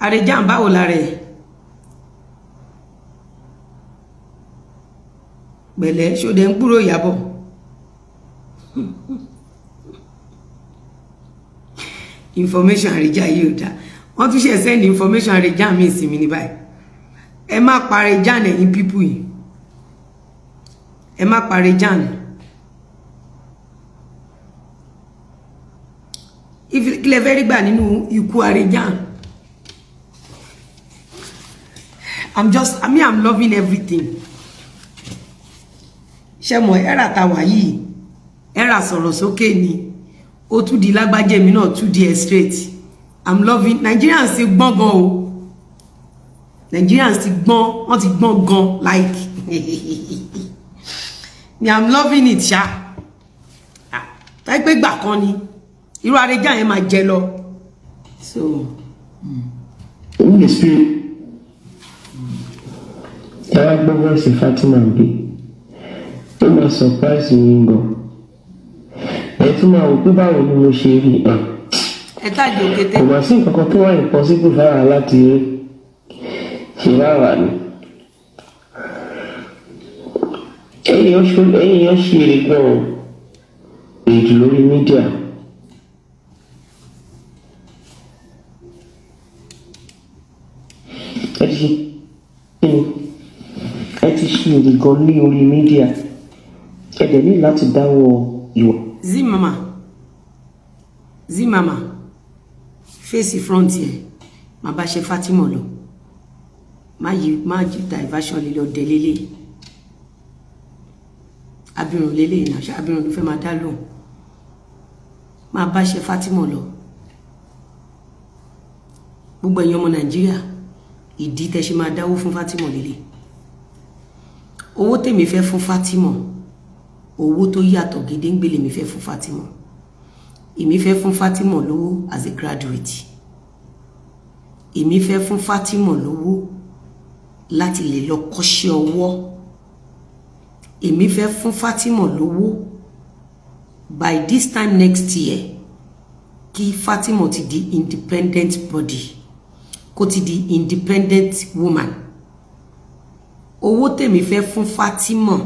Àrèjàn báwo la rẹ̀ gbẹ̀lẹ́ ṣó dẹ̀ ń gbúrò Ìyábọ̀ information Àrèjàn yìí ò dá wọ́n tún ṣe send information Àrèjàn mi sí mi ní báyìí ẹ má pa Àrèjàn ẹ̀yin people yìí ẹ má pa Àrèjàn kílẹ̀ fẹ́ rí gbà nínú ikú Àrèjàn. I'm loving everything. Ṣé mo era ta wà yìí era sọ̀rọ̀ sókè ni ó tún di lágbájẹ́ mi náà tún di straight. I'm loving Nigerians ti gbọ́n gan o. Nigerians ti gbọ́n wọ́n ti gbọ́n gan like ni I'm loving it ṣá. Táì pé gbà kan ni irú Àrèjàn yẹn máa jẹ lọ. So the spirit I gbọ́ voice Fatima bí ó máa surprise mi gan ẹ tún máa wò pé báwo ni mo ṣe rí ẹ tàbí òkété kò má sí nǹkan kan tó wà impossible fára láti rí ṣe rárá ni èèyàn ṣe eré gan èdè lórí mídíà ẹ ti ṣe èrè gan ní orí mídíà ẹ dẹ̀ ní láti dáwọ́ ìwà. Zimama face front yẹn má bá ṣe Fatima lọ má jí diversion lè lọ dé lélẹ̀ abirùn lélẹ̀ ìnà ṣe abirùn ló fẹ́ máa dá lóhùn má bá ṣe Fatima lọ gbogbo ẹ̀yin ọmọ Nàìjíríà ìdí tẹ́ ṣe máa dáwó fún Fatima lélẹ̀ owó tèmi fẹ́ fún Fatima owó tó yàtọ̀ gédéǹgbé lèmi fẹ́ fún Fatima èmi fẹ́ fún Fatima lówó as a graduate èmi fẹ́ fún Fatima lówó láti lè lọ kọ́ṣẹ́ ọwọ́ èmi fẹ́ fún Fatima lówó by this time next year kí Fatima ti di independent body kó ti di independent woman owó tèmi fẹ́ fún Fatima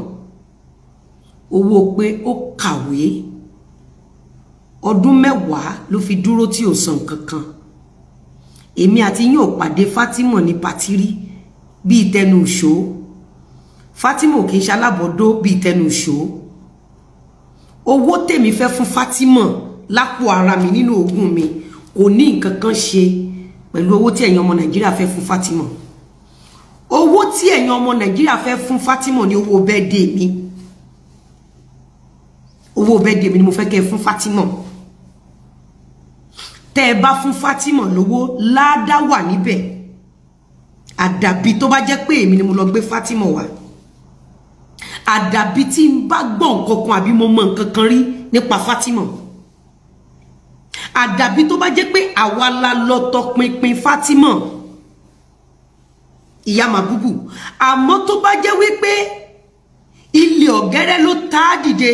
owó pé ó kàwé ọdún 10 ló fi dúró tí ò san kankan èmi àti yín ò pàdé Fatima ní patiri bí tẹnu ṣó Fatima kì í ṣalábọ̀dó bí tẹnu ṣó owó tèmi fẹ́ fún Fatima lápò ara mi nínú ogún mi kò ní nǹkan kan ṣe pẹ̀lú owó tí ẹ̀yin ọmọ Nàìjíríà fẹ́ fún Fatima owó tí ẹ̀yin ọmọ Nàìjíríà fẹ́ fún Fatima ní owó birthday mi owó birthday mi ni mo fẹ́ kẹ́ fún Fatima tẹ́ ẹ bá fún Fatima lówó ládá wà níbẹ̀ àdàbí tó bá jẹ́ pé èmi ni mo lọ gbé Fatima wá àdàbí tí n bá gbọ́ nǹkan kan àbí mo mọ̀ nǹkan kan rí nípa Fatima àdàbí tó bá jẹ́ pé àwa la lọ tọpinpin Fatima ìyá Màbúbù àmọ́ tó bá jẹ́ wípé ilé ọ̀gẹ́rẹ́ ló tá a dìde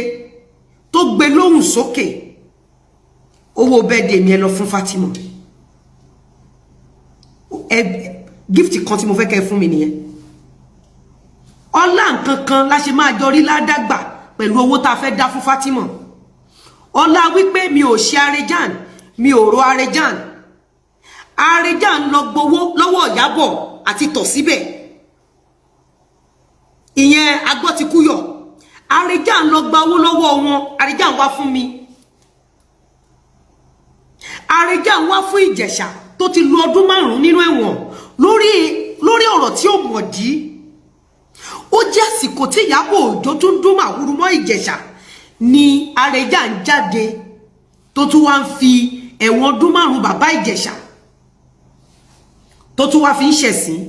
tó gbé lóhùn sókè owó birthday mi ẹ lọ fún Fatima gift kan tí mo fẹ́ kẹ́ fún mi nìyẹn ọlá nǹkan kan la ṣe máa jọrí ládàgbà pẹ̀lú owó tá a fẹ́ dá fún Fatima ọlá wípé mi ò ṣe Àrèjàn mi ò ro Àrèjàn Àrèjàn lọ gbowó lọ́wọ́ Ìyábọ̀ àti tọ̀ síbẹ̀ ìyẹn agbọ́ ti kú yọ Àrèjàn lọ gba owó lọ́wọ́ wọn Àrèjàn wá fún mi Àrèjàn wá fún Ìjẹ̀ṣà tó ti lo ọdún 5 nínú ẹ̀wọ̀n lórí ọ̀rọ̀ tí ó mọ̀ dí ó jẹ́ àsìkò tí Ìyábọ̀ Òjó tún dún màwúrú mọ́ Ìjẹ̀ṣà ni Àrèjàn jáde tó tún wá ń fi ẹ̀wọ̀n ọdún 5 bàbá Ìjẹ̀ṣà tó tún wá fi ń ṣẹ̀sín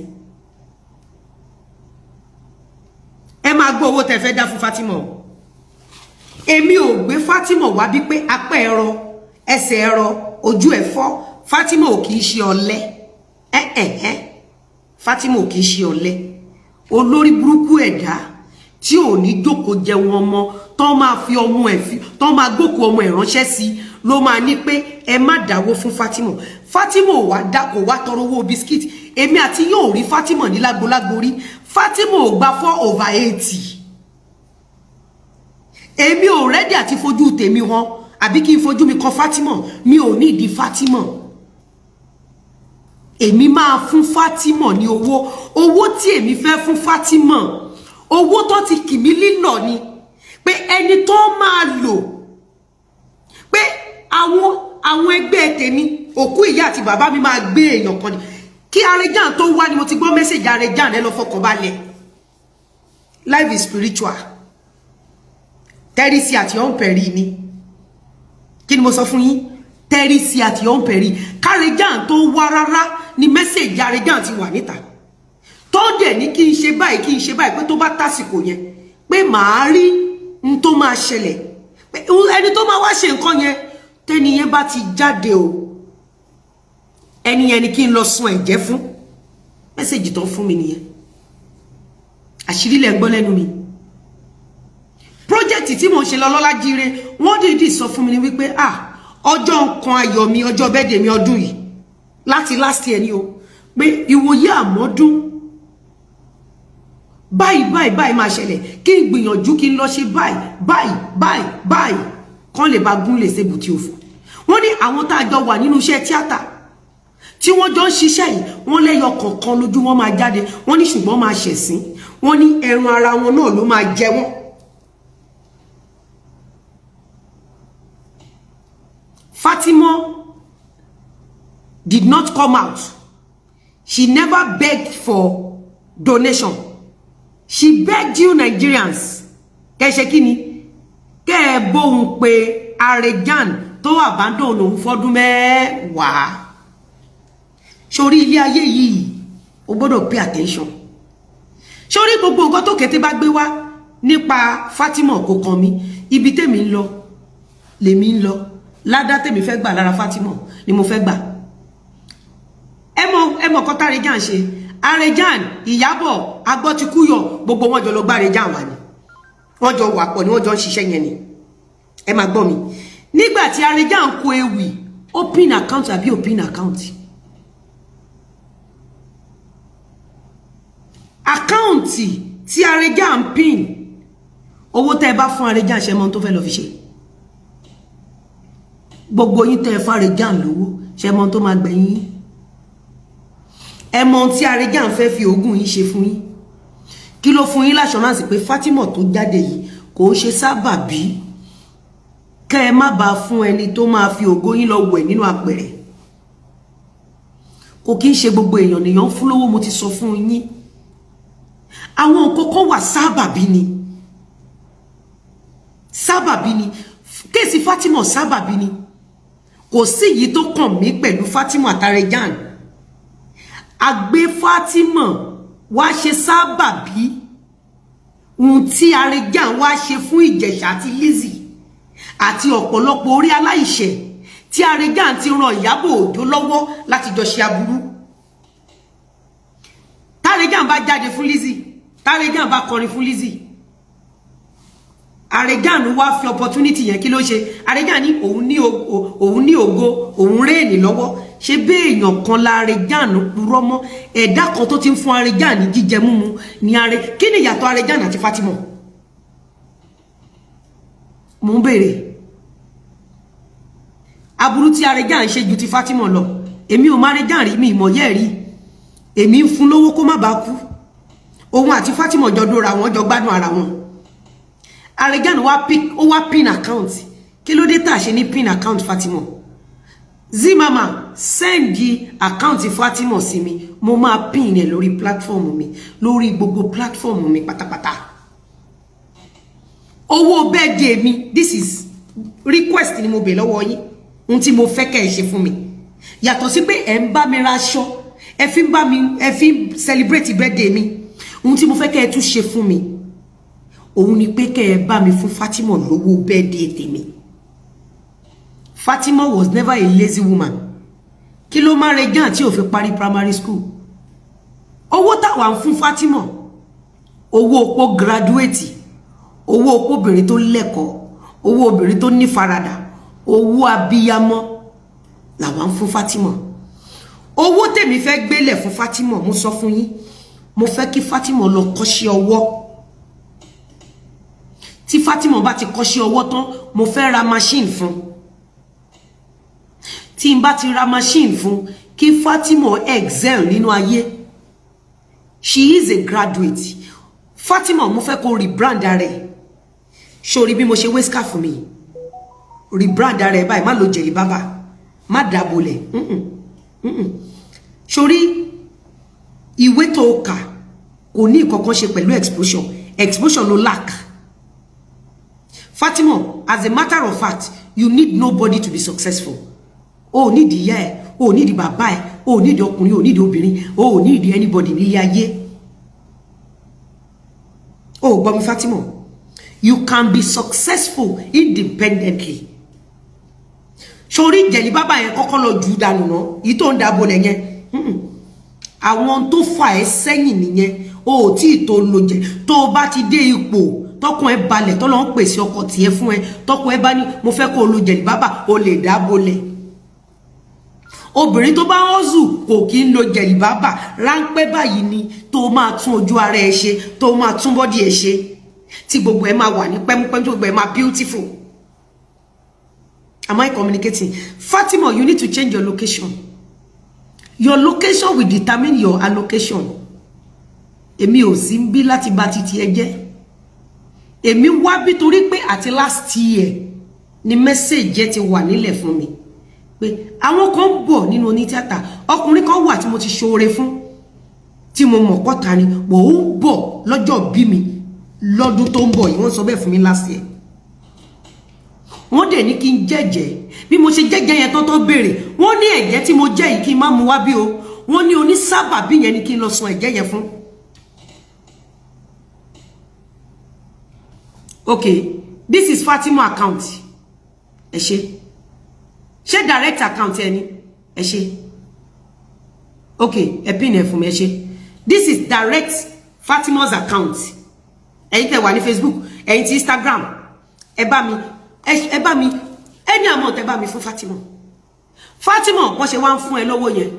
ẹ máa gbọ́ owó tẹ́ fẹ́ dá fún Fatima èmi ò gbé Fatima wá bí pé apá ẹ̀rọ ẹsẹ̀ ẹ̀rọ ojú ẹ̀fọ́ Fatima ò kì í ṣe ọ̀lẹ Fatima ò kì í ṣe ọ̀lẹ olórí burúkú ẹ̀dá tí ò ní jókòó jẹ wọn mọ́ tó máa fi ọmọ ẹ̀ fi tó máa gbókù ọmọ ẹ̀ ránṣẹ́ sí ló máa ní pé ẹ má dáwó fún Fatima. Fatima ò wá dá kò wá tọrọ owó biscuit. Èmi àti yóò rí Fatima ní lágbolágbo rí. Fatima ò gba 4/80. Èmi ò ready àti fojú tèmi hàn àbí kí n fojú mi kan Fatima. Mi ò ní ìdí Fatima. Èmi máa fún Fatima ní owó tí èmi fẹ́ fún Fatima. Owó tó ti kì mí lílọ ni pé ẹni tó máa lò pé àwọn ẹgbẹ́ tèmi òkú ìyá àti bàbá mi máa gbé èèyàn kan ni kí Arejan tó wá ni mo ti gbọ́ message Arejan ẹ lọ fọkàn balẹ̀. Life is spiritual. Terisi at your own peril ni. Kí ni mo sọ fún yín? Terisi at your own peril. Arejan tó wá rárá ni message Arejan ti wà níta. Tó dẹ̀ ní kí n ṣe báyìí pé tó bá tásìkò yẹn pé màá rí n tó máa ṣẹlẹ̀. Pé ẹni tó máa wá ṣe nǹkan yẹn tẹ́ni yẹn bá ti jáde o. Ẹni yẹn ni kí n lọ sun ẹ̀jẹ̀ fún. Message tó fún mi nìyẹn. Àṣírí lẹ gbọ́ lẹ́nu mi. Project tí mo ṣe lọ Lọ́lájíire wọ́n dìídì sọ fún mi ní wípé ọjọ́ nǹkan ayọ̀ mi ọjọ́ birthday mi ọdún yìí láti last year ni o pé ìwòye àmọ́dún báyìí máa ṣẹlẹ̀ kí n gbìyànjú kí n lọ ṣe báyìí kán lè bá gún lè ṣe bùtí òfò. Wọ́n ní àwọn tá a jọ wà nínú iṣẹ́ tíátà tí wọ́n jọ ń ṣiṣẹ́ yìí wọ́n lẹ́yọ kọ̀ọ̀kan lójú wọn máa jáde wọ́n ní ṣùgbọ́n máa ṣẹ̀sín wọ́n ní ẹran ara wọn náà ló máa jẹ wọ́n. Fatima did not come out. She never begged for donation. She begged you Nigerians. Kẹ́ ṣe kíni? Kẹ́ bóhùn pé Arejan tó abandon òun fọ́dún mẹ́wàá. Sórí ilé ayé yìí, o gbọ́dọ̀ pay attention. Sórí gbogbo nǹkan tó kété bá gbé wá nípa Fatima kò kàn mí. Ibi tèmi ń lọ, lèmi ń lọ. Ládá tèmi fẹ́ gbà lára Fatima ni mo fẹ́ gbà. Ẹ mọ̀ kọ́tà Arejan ṣe. Arejan, Ìyábọ̀, Agbọ́tikúyọ̀, gbogbo wọn jọ lọ gba Arejan wá ni. Wọ́n jọ wà pọ̀ ni wọ́n jọ ń ṣiṣẹ́ yẹn ni. Ẹ máa gbọ́ mi. Nígbà tí Arejan kó ewì, open account àbí open account. Account tí Arejan pin. Owó tẹ́ bá fún Arejan ṣe mọ́ tó fẹ́ lọ fi ṣe. Gbogbo yín tẹ́ fún Arejan lówó ṣe mọ́ tó máa gbẹ̀yìn. Ẹ mọ̀ tí Arejan fẹ́ fi ogún yín ṣe fún yín. Kí ló fún yín l'assurance pé Fatima tó jáde yìí kò ṣe sábàbí kẹ́ ẹ má bá fún ẹni tó máa fi ògo yín lọ wẹ̀ nínú àpẹẹrẹ. Kò kí ń ṣe gbogbo èèyàn nìyàn fún lówó mo ti sọ fún yín. Àwọn kókó wà sábàbí ni. Sábàbí ni. Kéèsì Fatima sábàbí ni. Kò sí yìí tó kàn mí pẹ̀lú Fatima àti Arejan. Àgbé Fatima wá ṣe sábàbí ohun tí Arejan wá ṣe fún Ìjẹ̀ṣà àti Lizzy àti ọ̀pọ̀lọpọ̀ orí aláìṣẹ̀ tí Arejan ti ràn Ìyábọ̀ Òjó lọ́wọ́ láti jọ ṣe aburú. Arejan bá jáde fún Lizzy, Arejan bá kọrin fún Lizzy. Arejan wá fi opportunity yẹn kí ló ṣe? Arejan ní òun ní ògo, òun rèèní lọ́wọ́. Ṣé bí èèyàn kan la Arejan purọ́ mọ́ ẹ̀dá kan tó ti ń fún Arejan ní jíjẹ múmu ní kí ni ìyàtọ̀ Arejan àti Fatima? Mo ń béèrè. Aburú tí Arejan ṣe ju ti Fatima lọ. Èmi ò mọ Arejan rí mi ìmọ̀ yẹ́ rí. Èmi ń fún lówó kó má bàa kú. Òun àti Fatima jọ dóra wọn jọ gbádùn ara wọn. Arejan wá pin account. Kí ló dé tá ṣe ní pin account Fatima? Zimama send account Fatima sí mi. Mo máa pin ẹ lórí platform mi, lórí gbogbo platform mi pátápátá. Owó birthday mi, this is request ni mo bẹ̀ lọ́wọ́ yín. Ohun tí mo fẹ́ kẹ́ ẹ ṣe fún mi. Yàtọ̀ sí pé ẹ ń bá mi raṣọ, ẹ fi celebrate birthday mi. Ohun tí mo fẹ́ kẹ́ ẹ tún ṣe fún mi. Òun ni pé kẹ́ ẹ bá mi fún Fatima lówó birthday tèmi. Fatima was never a lazy woman. Kí ló máa Arejan tí ó fi parí primary school. Owó tá wà fún Fatima. Owó òpó graduate. owó obìnrin tó lẹ́kọ̀ọ́, owó obìnrin tó ní faradà, owó abiyamọ làwa ń fún Fatima. Owó tèmi fẹ́ gbélé fún Fatima, mo sọ fún yín, mo fẹ́ kí Fatima lọ kọ́ṣẹ́ ọwọ́. Tí Fatima bá ti kọ́ṣẹ́ ọwọ́ tán, mo fẹ́ ra machine fún. Tí n bá ti ra machine fún, kí Fatima excel nínú ayé. She is a graduate. Fatima, mo fẹ́ kó rebrand rẹ̀. Sori bí mo ṣe wé scarf fún mi. Rebrand rẹ̀ báyìí, má lo jẹ̀lì bàbá, má dábòlẹ̀. Sori ìwé tó kà kò ní ìkankan ṣe pẹ̀lú exposure. Exposure ló lack. Fatima, as a matter of fact, you need nobody to be successful. O need ìyá ẹ, o need bàbá ẹ, o need ọkùnrin, o need obìnrin, o need anybody ní ayé. O gbọ́ mi Fatima. You can be successful independently. Sori jẹ̀lì bàbá yẹn kọ́kọ́ lọ jù dànù ná. Yìí tó ń dábò lẹ̀ yẹn. Àwọn tó fà ẹ́ sẹ́yìn nìyẹn. O tí tó lo jẹ. Tó bá ti dé ipò, tọkùn ẹ balẹ̀, tó lọ ń pèsè ọkọ tiẹ̀ fún ẹ. Tọkùn ẹ bá ní mo fẹ́ kó lo jẹ̀lì bàbá, o lè dábò lẹ̀. Obìnrin tó bá hustle kò kí ń lo jẹ̀lì bàbá. Ráńpẹ́ báyìí ni tó máa tún ojú ara ẹ ṣe, tó máa tún body ẹ ṣe. Tí gbogbo ẹ máa wà ní pẹ́mupẹ́mu, tí gbogbo ẹ máa beautiful. Am I communicating? Fatima, you need to change your location. Your location will determine your allocation. Èmi ò sí ń bí láti bá titi ẹ jẹ́. Èmi wá bí torí pé àti last year ni message jẹ́ ti wà nílẹ̀ fún mi. Pé àwọn kan bọ̀ nínú onítìátà, ọkùnrin kan wà tí mo ti ṣoore fún, tí mo mọ̀ kọ́ta ni, wọ́n ó bọ̀ lọ́jọ́ bí mi lọ́dún tó ń bọ̀ yìí, wọ́n sọ bẹ́ẹ̀ fún mi last year. Wọ́n dẹ̀ ní kí n jẹ́jẹ́, bí mo ṣe jẹ́jẹ́ yẹn tó béèrè, wọ́n ní ẹ̀jẹ̀ tí mo jẹ́ yìí kí n má mu wá bí o, wọ́n ní onísábàbí yẹn ni kí n lọ sun ẹ̀jẹ̀ yẹn fún. Okay, this is Fatima account. Ẹ ṣé direct account ẹni? Ẹ ṣé. Okay, ẹ pin ẹ fún mi, ẹ ṣé. This is direct Fatima's account. Ẹ̀yin tẹ́ wà ní Facebook, ẹ̀yin tí Instagram, ẹ bá mi any amount ẹ bá mi fún Fatima. Fatima, bó ṣe wá ń fún ẹ lọ́wọ́ yẹn,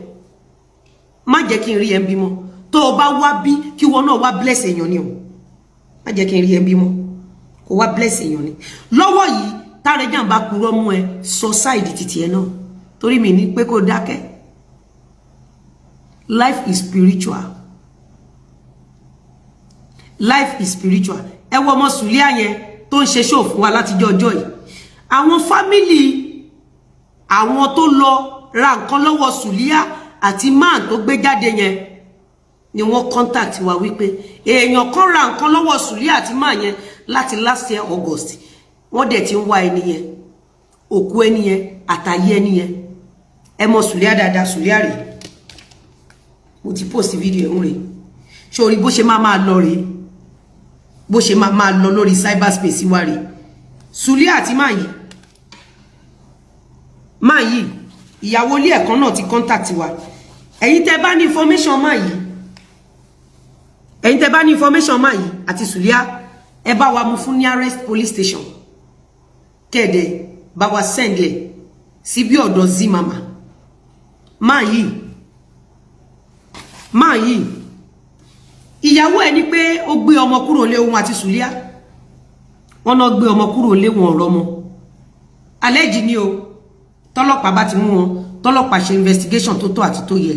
má jẹ́ kí n rí ẹ bímọ. Tó bá wá bí kí wọ́n náà wá bless èèyàn ni o. Má jẹ́ kí n rí ẹ bímọ. Kó wá bless èèyàn ni. Lọ́wọ́ yìí táre jan bá purọ́ mú ẹ sọ side titi ẹ náà. Torí mi ní pé kó dákẹ́. Life is spiritual. Life is spiritual. Ẹ wo ọmọ Sulia yẹn tó ń ṣe show fún wa láti ọjọ́ yìí. Àwọn family àwọn tó lọ ra nǹkan lọ́wọ́ Sulia àti man tó gbé jáde yẹn ni wọ́n contact wa wípé èèyàn kan ra nǹkan lọ́wọ́ Sulia àti man yẹn láti last year August. Wọ́n dẹ̀ ti ń wá ẹni yẹn. Òkú ẹni yẹn, àtàyé ẹni yẹn. Ẹ mọ̀ Sulia dáadáa, Sulia rè. Mo ti post video ẹ̀ rè. Sórí bó ṣe máa lọ rè. Bó ṣe máa lọ lórí cyberspace wa rè. Sulia àti man yìí ìyàwó ilé ẹ̀kan náà ti contact wa. Ẹ̀yin tẹ́ bá ní information man yìí àti Sulia, ẹ bá wa mú fún nearest police station. Kede bá wa send le sí bí ọ̀dọ̀ Zimama. Man yìí ìyàwó ẹ̀ ní pé ó gbé ọmọ kúrò lé òun àti Sulia. Wọ́n náà gbé ọmọ kúrò lé wọn ọ̀rọ̀ mọ́. Àlẹ́jì ni o. Tọ́lọ́pàá bá ti mú wọn, tọ́lọ́pàá ṣe investigation tó tó àti tó yẹ.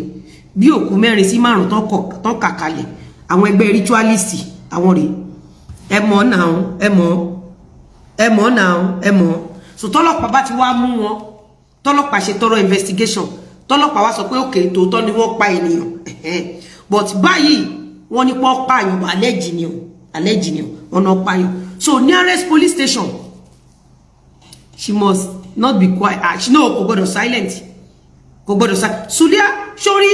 Bí òkú 4 sí 5 tán kàkalẹ̀. Àwọn ẹgbẹ́ ritualist àwọn rẹ̀. Ẹ mọ̀ náà. So tọ́lọ́pàá bá ti wá mú wọn, tọ́lọ́pàá ṣe tọrọ investigation. Tọ́lọ́pàá wá sọ pé okay, tòótọ́ ni wọ́n pa ènìyàn. But báyìí wọ́n ní pọ́ pààyàn, àlẹ́jì ni o. Wọ́n náà pààyàn. So nearest police station, she must not be quiet. She no kò gbọ́dọ̀ silent. Sulia, sórí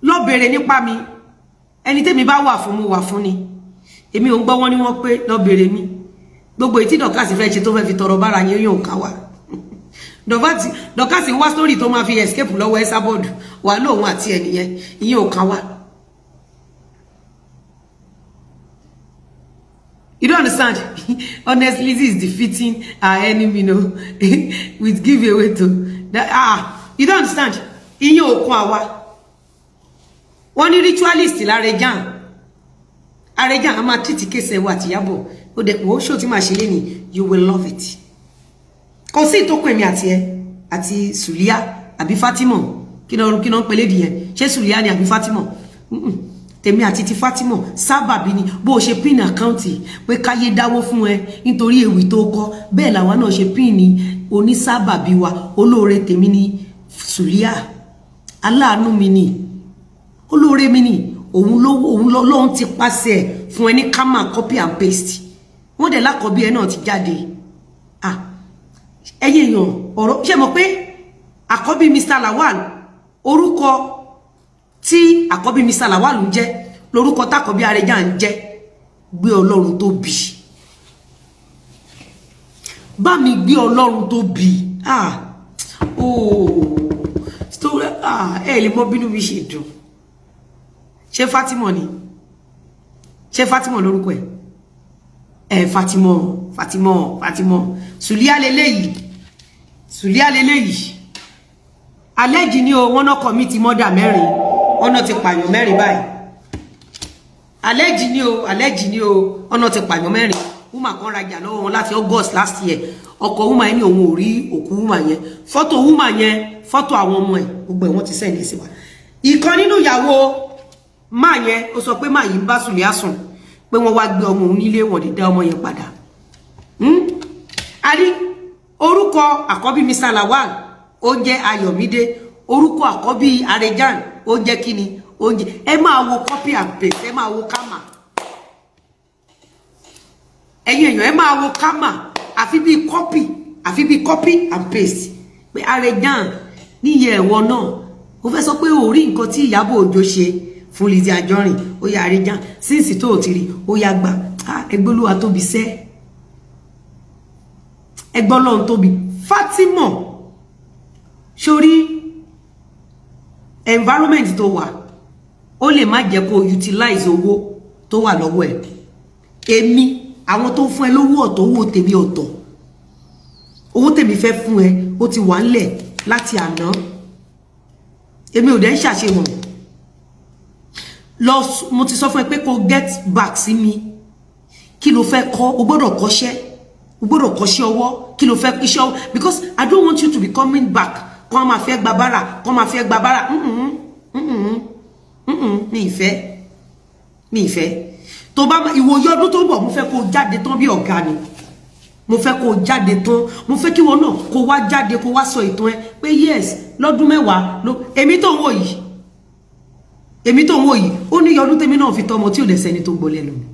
lọ bẹ̀rẹ̀ nípa mi. Ẹni tẹ́mi bá wà fún mu wà fún ni. Èmi ò ń gbọ́ wọ́n ní wọ́n pé lọ bẹ̀rẹ̀ mi. Gbogbo ètí Dọ̀kásì fẹ́ ṣe tó fẹ́ fi tọrọ bára yín yóò ká wà. Dọ̀kásì wá story tó máa fi escape lọ́wọ́ Esabod wà lóhun àti ẹnìyẹn ìyẹn ò ká wà. You don't understand? Honestly, this is defeating our enemy, with giveaway to that. You don't understand? In your okun one ritualist l'Arejan. Arejan, I'm a titi kese what yabo. O de wo show ti ma ṣe leni, you will love it. Kò sí tó pè mí àti Sulia àbí Fatima. Kí no pe lady yẹn. Ṣé Sulia ni àbí Fatima? Tèmi àti ti Fatima sábàbí ni bó ṣe pin account pé káyé dáwó fún ẹ nítorí ewì tó kọ bẹ́ẹ̀ làwa náà ṣe pin ni oní sábàbí wa olóore tèmi ni Sulia aláàánú mi ni olóore mi ni òun lọ́hun ti pàṣẹ fún ẹni kama copy and paste wọ́n dẹ̀ lákọ̀bí ẹ náà ti jáde ẹ̀yin èèyàn ọ̀rọ̀ ṣé mọ̀ pé àkọ́bí Mr. Lawal orúkọ tí àkọ́bí Mr. Lawal ń jẹ́ lórúkọ tákọ́bí Arejan ń jẹ́ gbé Ọlọ́run tó bí bá mi gbé Ọlọ́run tó bí story ẹ lè mọ̀ bínú mi ṣe dùn ṣé Fatima ni ṣé Fatima lórúkọ ẹ Fatima Sulia leleyi Àlẹ́jì ni o wọ́n náà commit murder mẹ́rin ọ̀nà ti pààyàn mẹ́rin báyìí Àlẹ́jì ni o ọ̀nà ti pààyàn mẹ́rin woman kan rajà lọ́wọ́ wọn láti August last year ọkọ woman yẹn ní òun ò rí òkú woman yẹn fọ́tò àwọn ọmọ ẹ̀ gbogbo ẹ̀ wọ́n ti send sí wa ìkan nínú ìyàwó máa yẹn ó sọ pé máa yìí ń bá Sulia sùn pé wọ́n wá gbé ọmọ òun nílé wọ́n dé dá ọmọ yẹn padà a rí orúkọ àkọ́bí Mr. Lawal ó jẹ́ Ayọ̀mídé orúkọ àkọ́bí Arejan ó jẹ́ kíni ó jẹ́ ẹ máa wo copy and paste ẹ máa wo kama ẹ̀yin èèyàn ẹ máa wo kama àfi bí copy and paste pé Arejan níyẹ ẹ̀wọ̀n náà ó fẹ́ sọ pé ó rí nǹkan tí Ìyábọ̀ Òjó ṣe fún Lizzy Anjorin ó yá Arejan sínsì tó ti rí ó yá gbà ẹgbẹ́lúwa tóbi sẹ́ ẹgbọ́n lọ́n tóbi Fatima sórí environment tó wà ó lè má jẹ́ kó utilize owó tó wà lọ́wọ́ ẹ̀ èmi àwọn tó fún ẹ lówó ọ̀tọ̀ owó tèmi ọ̀tọ̀ owó tèmi fẹ́ fún ẹ ó ti wà ńlẹ̀ láti àná èmi ò dẹ̀ ń ṣàṣehàn mo ti sọ fún ẹ pé kó get back sí mi kí ló fẹ́ kọ́ o gbọ́dọ̀ kọ́ṣẹ́ ọwọ́ kí ló fẹ́ iṣẹ́ ọwọ́ because I don't want you to be coming back kọ́ máa fẹ́ gba bára ní ìfẹ́ tó bá ìwòye ọdún tó bọ̀ mo fẹ́ kó jáde tán bí ọ̀gá ni mo fẹ́ kó jáde tán mo fẹ́ kí wọn náà kó wá jáde kó wá sọ ìtàn ẹ pé yes lọ́dún mẹ́wàá èmi tó ń wò yìí ó ní ọdún tèmi náà fi tọmọ tí ò dẹ̀ sẹ́ni tó gbọ́ lẹ́nu mi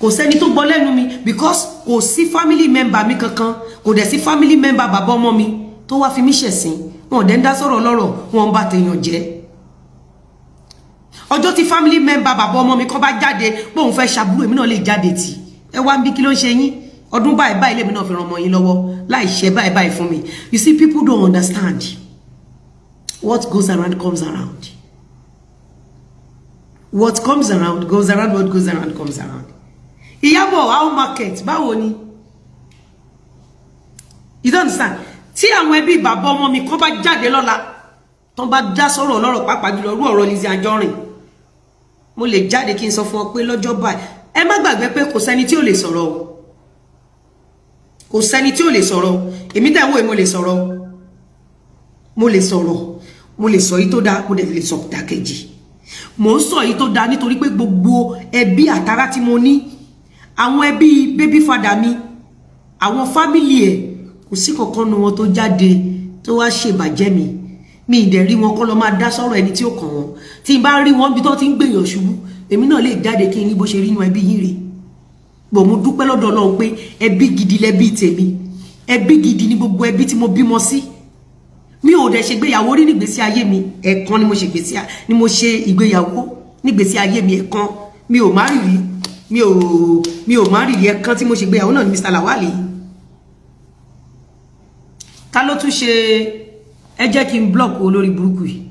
kò sẹ́ni tó gbọ́ lẹ́nu mi because kò sí family member mi kankan kò dẹ̀ sí family member bàbá ọmọ mi tó wá fi mí ṣẹ̀sín wọn dẹ̀ ń dá sọ̀rọ̀ lọ́rọ̀ wọn bá tèèyàn jẹ́ ọjọ́ tí family member bàbá ọmọ mi kọ́ bá jáde pé òun fẹ́ ṣàbúrò èmi náà lè jáde tì ẹ wá ń bí kí ló ń ṣe yín ọdún báyìí báyìí lèmi náà fi ràn ọmọ yín lọ́wọ́ láì ṣe báyìí báyìí fún mi you see people don't understand what goes around comes around what comes around goes around what goes around comes around Ìyábọ̀ how market báwo ni you don't understand tí àwọn ẹbí bàbá ọmọ mi kọ́ bá jáde lọ́la tó bá dá sọ̀rọ̀ lọ́rọ̀ pàápàá jùlọ rú ọ̀rọ̀ Lizzy Anjorin mo lè jáde kí n sọ fún ọ pé lọ́jọ́ báyìí ẹ má gbàgbé pé kò sẹ́ni tí ò lè sọ̀rọ̀ kò sẹ́ni tí ò lè sọ̀rọ̀ èmi dẹ̀ wò mo lè sọ̀rọ̀ mo lè sọ yìí tó dáa mo dẹ̀ lè sọ dákejì mo ń sọ yìí tó dáa nítorí pé gbogbo ẹbí àtàrà tí mo ní àwọn ẹbí baby father mi àwọn family ẹ̀ kò sí kankan nu wọn tó jáde tó wá ṣe bàjẹ́ mi ìdẹ̀ rí wọn kọ́ lọ máa dá sọ̀rọ̀ ẹni tí ó kàn wọ́n tí n bá rí wọn bí tó ti ń gbèyàn ṣubú èmi náà lè jáde kí n rí bó ṣe rí inú ẹbí yín rè bò mo dúpẹ́ lọ́dọ̀ Ọlọ́run pé ẹbí gidi lẹbí tèmi ẹbí gidi ni gbogbo ẹbí tí mo bímọ sí mi ò dẹ̀ ṣe gbéyàwó rí nígbésí ayé mi ẹ̀kan ni mo ṣe ìgbéyàwó nígbésí ayé mi ẹ̀kan mi ò má rí mi ò má rí ẹ̀kan tí mo ṣe gbéyàwó náà ní Mr. Lawal ta ló tún ṣe ẹ jẹ́ kí n block olórí burúkú yìí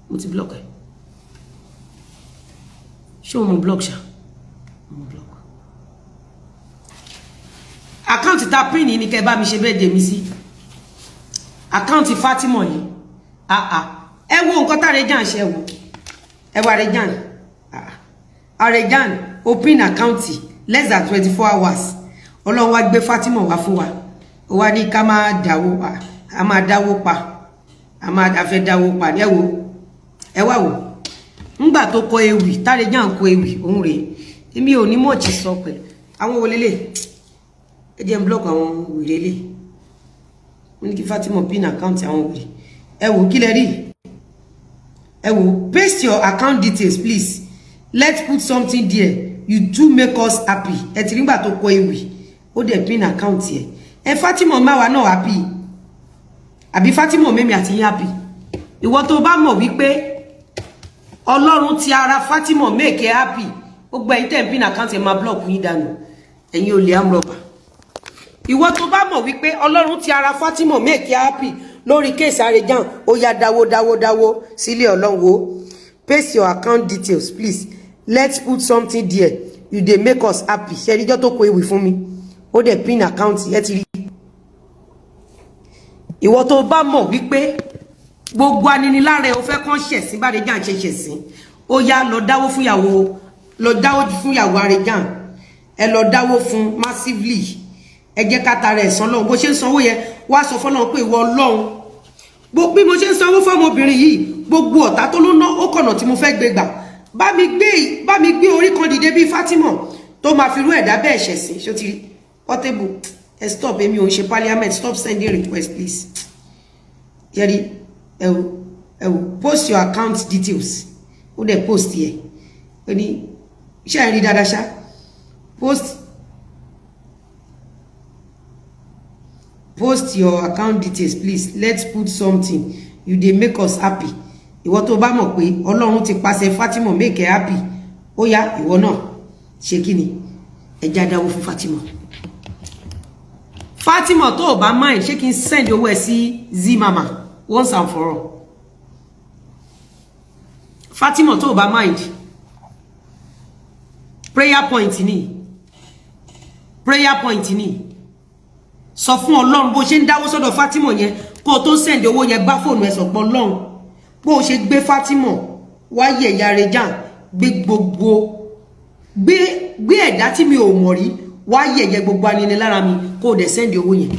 mo ti block ẹ ṣé o mo block ṣá block account ta pin ni kẹ́ bá mi ṣe birthday mi sí account Fatima yìí ẹ wo nǹkan tá Arejan ṣe wo ẹ wo Arejan Arejan open account less than 24 hours Ọlọ́run wá gbé Fatima wá fún wa ó wá ní ká má dáwó pa a máa dáwó pa a máa fẹ́ dáwó pa ẹ wá wò ńgbà tó kọ ewì tá Arejan kọ ewì òun rèé èmi ò ní mọ̀ọ́chì sọ pẹ̀lú àwọn wolele ẹ jẹ́ n block àwọn wìrẹ́lẹ̀ wọ́n ní kí Fatima pin account àwọn wìrẹ́ ẹ wò kí lẹ rí ẹ wò paste your account details please let's put something there you do make us happy ẹ ti nígbà tó kọ ewì ó dẹ̀ pin account yẹ ẹ Fatima má wa náà happy àbí Fatima mẹ́mi àti yín happy ìwọ tó bá mọ̀ wípé Ọlọ́run ti ara Fatima make ẹ happy ó gbé ẹ̀yin tẹ́ pin account ẹ máa block yín dànù ẹ̀yin olè amroba ìwọ tó bá mọ̀ wípé Ọlọ́run ti ara Fatima make ẹ happy lórí case Arejan ó yá dáwó sílé Ọlọ́run wo paste your account details please let's put something there you dey make us happy ṣe ríjọ́ tó kọ ewì fún mi ó dẹ̀ pin account ẹ ti rí ìwọ tó bá mọ̀ wípé gbogbo aninilára ó fẹ́ kàn ṣẹ̀sín bá Arejan ṣe ṣẹ̀sín ó yá lọ dáwó fún ìyàwó Arejan ẹ lọ dáwó fún massively ẹ jẹ́ ká tara ẹ̀ san lọ́hùn bó ṣe ń sanwó yẹn wá sọ fọ́lọ́hun pé ìwọ Ọlọ́hun bí mo ṣe ń sanwó fọ́mọbìnrin yìí gbogbo ọ̀tá tó ló ná ó kọ̀nà tí mo fẹ́ gbé gbà bá mi gbé orí kan dìde bí Fatima tó máa fi rú ẹ̀dá bẹ́ẹ̀ ṣẹ̀sín ṣó ti rí Portable ẹ stop èmi ò ń ṣe parliament stop sending request please yẹ́rí ẹ wò post your account details ó dẹ̀ post yẹ ó ní iṣẹ́ rí dáadáa ṣá post your account details please let's put something you dey make us happy ìwọ tó bá mọ̀ pé Ọlọ́run ti pàṣẹ Fatima make her happy ó yá ìwọ náà ṣe kíni ẹ já dáwó fún Fatima tó bá mind ṣé kí n send owó ẹ sí Zmama once and for all Fatima tó bá mind prayer point ni sọ fún Ọlọ́run bó ṣe ń dáwó sọ́dọ̀ Fatima yẹn kó tó send owó yẹn bá fóònù ẹ sọ̀pọ̀ Ọlọ́run bó ṣe gbé Fatima wá yẹ̀yà Arejan gbé ẹ̀dá tí mi ò mọ̀ rí wá yẹ̀yẹ gbogbo aninilára mi kó dẹ̀ send owó yẹn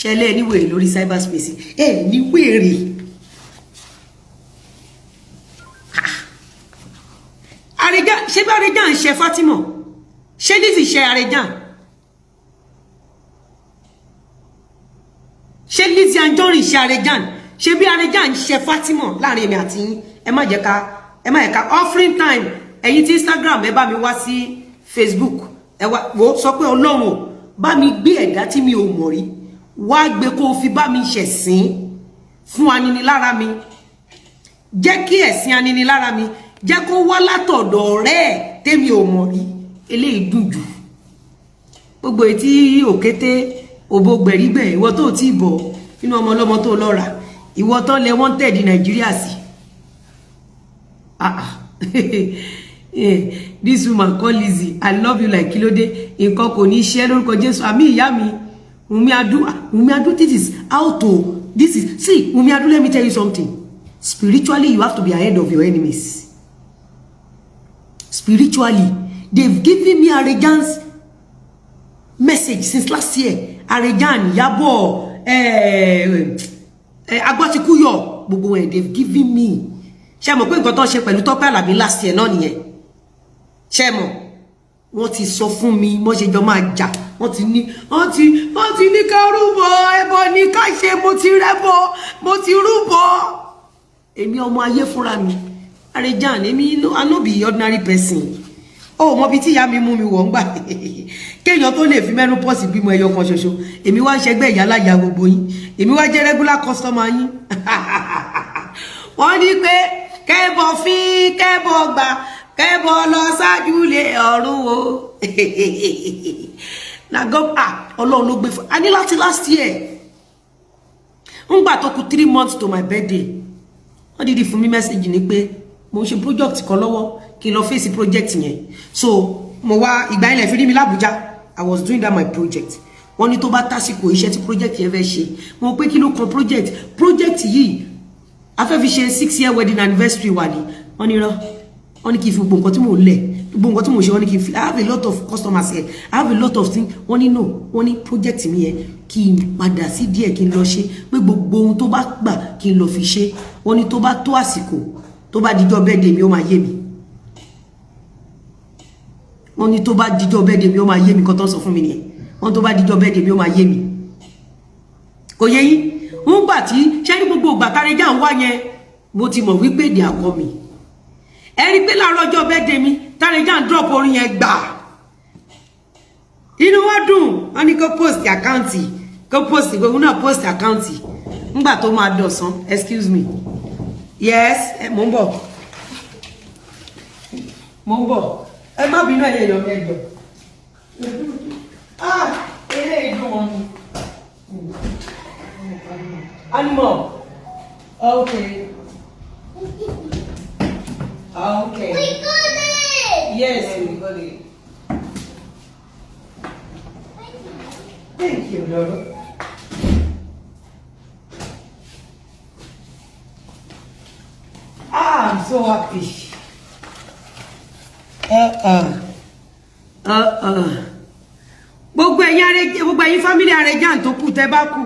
ṣẹlẹ̀ níwèrè lórí cyberspace níwèrè Arejan ṣé bí Arejan ń ṣe Fatima ṣé ní ti ṣe Arejan ṣé Lizzy Anjorin ṣe Arejan ṣé bí Arejan ń ṣe Fatima láàrin èmi àti yín ẹ má jẹ́ ká offering time ẹ̀yin tí Instagram ẹ bá mi wá sí Facebook ẹ wá wo sọ pé Ọlọ́run bá mi gbé ẹ̀dá tí mi ò mọ̀ rí wá gbé kó fi bá mi ṣẹ̀sín fún aninilára mi jẹ́ kí ẹ̀sìn aninilára mi jẹ́ kó wá látọ̀dọ̀ ọ̀rẹ́ tèmi ò mọ̀ rí eléyìí dùn jù gbogbo etí òkété òbò gbẹ̀rígbẹ̀ ìwọ tó ti bọ̀ nínú ọmọ ọlọ́mọ tó lọ́ra ìwọ tó lẹ wanted Nàìjíríà sí this woman call Lizzy I love you like kílódé nǹkan kò ní ṣe lórúkọ Jésù àmì ìyá mi Wunmi Adu this is see Wunmi Adu, let me tell you something spiritually you have to be ahead of your enemies spiritually they've given me Arejan's message since last year Arejan Yabo Agbotikuyo gbogbo wọn they've given me ṣé mọ̀ pé nǹkan tó ṣe pẹ̀lú Tọ́pẹ́ Àlàbí last year náà nìyẹn ṣé mọ̀ wọ́n ti sọ fún mi mo ṣe jọ máa jà wọ́n ti ní ká rúbọ ẹbọ ní ká ṣe mo ti rẹ́bọ mo ti rúbọ èmi ọmọ ayé fúnra mi Arejan èmi I no be ordinary person ó mọ bí tí ìyá mi mú mi wọ̀ ń gbà kéèyàn tó lè fi mẹ́nu pọ́ọ̀sì bímọ ẹyọ kan ṣoṣo èmi wá ń ṣẹgbẹ́ ìyá láyà gbogbo yín èmi wá jẹ́ regular customer yín wọ́n ní pé kẹ́bọ̀ fi kẹ́bọ̀ gbà kẹ́bọ̀ lọ ṣáájú lé ọ̀run o na God Ọlọ́run ló gbé fún a ní láti last year ń gbà tó kù 3 months to my birthday wọ́n dìdí fún mi message ní pé mo ṣe project kan lọ́wọ́ kí n lọ face project yẹn so mo wá ìgbà ilẹ̀ fi rí mi l'Abuja I was doing that my project wọ́n ní tó bá tásìkò iṣẹ́ tí project yẹn fẹ́ ṣe mo pé kí ló kan project yìí a fẹ́ fi ṣe 6-year wedding anniversary wa ni wọ́n ní rán wọ́n ní kí n fi gbogbo nǹkan tí mò ń lẹ̀ gbogbo nǹkan tí mò ń ṣe wọ́n ní kí n fi I have a lot of customers here I have a lot of things wọ́n ní no wọ́n ní project mi yẹn kí n padà sí díẹ̀ kí n lọ ṣe pé gbogbo ohun tó bá gbà kí n lọ fi ṣe wọ́n ní tó bá tó àsìkò tó bá dijọ́ birthday mi ó máa yé mi wọ́n ní tó bá dijọ́ birthday mi ó máa yé mi kan tó sọ fún mi nìyẹn wọ́n tó bá dijọ́ birthday mi ó máa yé mi kò yé yín ń gbà tí ṣé ní gbogbo ìgbà Tárẹ́jà ń wá yẹn mo ti mọ̀ wípé èdè àkọ́ mi ẹ rí pé láàárọ̀ ọjọ́ birthday mi Tárẹ́jà ń drop orin yẹn gbà inú wa dùn wọ́n ní kó post àkáǹtì kó post gbogbo náà post àkáǹtì ńgbà tó máa dọ̀sán excuse me yes mo ń bọ̀ ẹ má bínú ẹ̀yẹ èèyàn mẹ́jọ eré ìdùn wọn ni animal okay okay We got it! yes we got it thank you Lord. I'm so happy. Gbogbo ẹ̀yin family Arejan tó kù tẹ́ bá kù.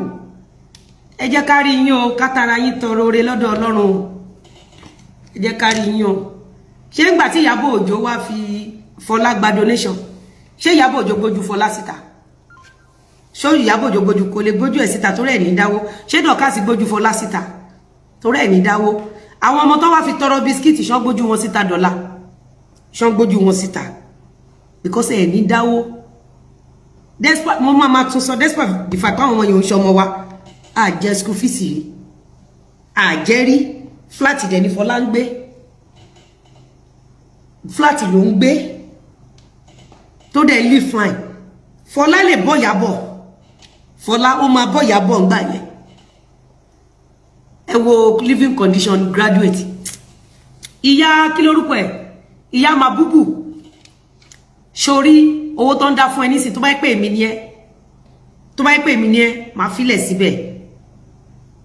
Ẹ jẹ́ ká rí yín o, ká tara yín tọrọ ore lọ́dọ̀ Ọlọ́run o. Ẹ jẹ́ ká rí yín o. Ṣé ńgbà tí Ìyábọ̀ Òjó wá fi Fọlá gba donation? Ṣé Ìyábọ̀ Òjó gbójú Fọlá síta? Ṣé Ìyábọ̀ Òjó gbójú kò lè gbójú ẹ̀ síta torí ẹ̀ ní dáwó? Ṣé Dọ̀kásì gbójú Fọlá síta torí ẹ̀ ní dáwó? Àwọn ọmọ tó wá fi tọrọ bisikíìtì ṣán gbójú wọn síta dọ́là ṣán gbójú wọn síta because ẹ̀ ní dáwó despite mo máa tún sọ despite the fact àwọn ọmọ yòó ń ṣọmọ wa àjẹ school fees rí àjẹrí flat dẹ̀ ní Fọlá ń gbé flat ló ń gbé tó dẹ̀ live fine Fọlá lè bọ́ Ìyábọ̀ Fọlá ó máa bọ́ Ìyábọ̀ ńgbà yẹn ẹ wo living condition graduate ìyá kí lórúkọ ẹ ìyá Mabubu sórí owó tó ń dá fún ẹ nísìn tó bá pè mí ní ẹ máa filẹ̀ síbẹ̀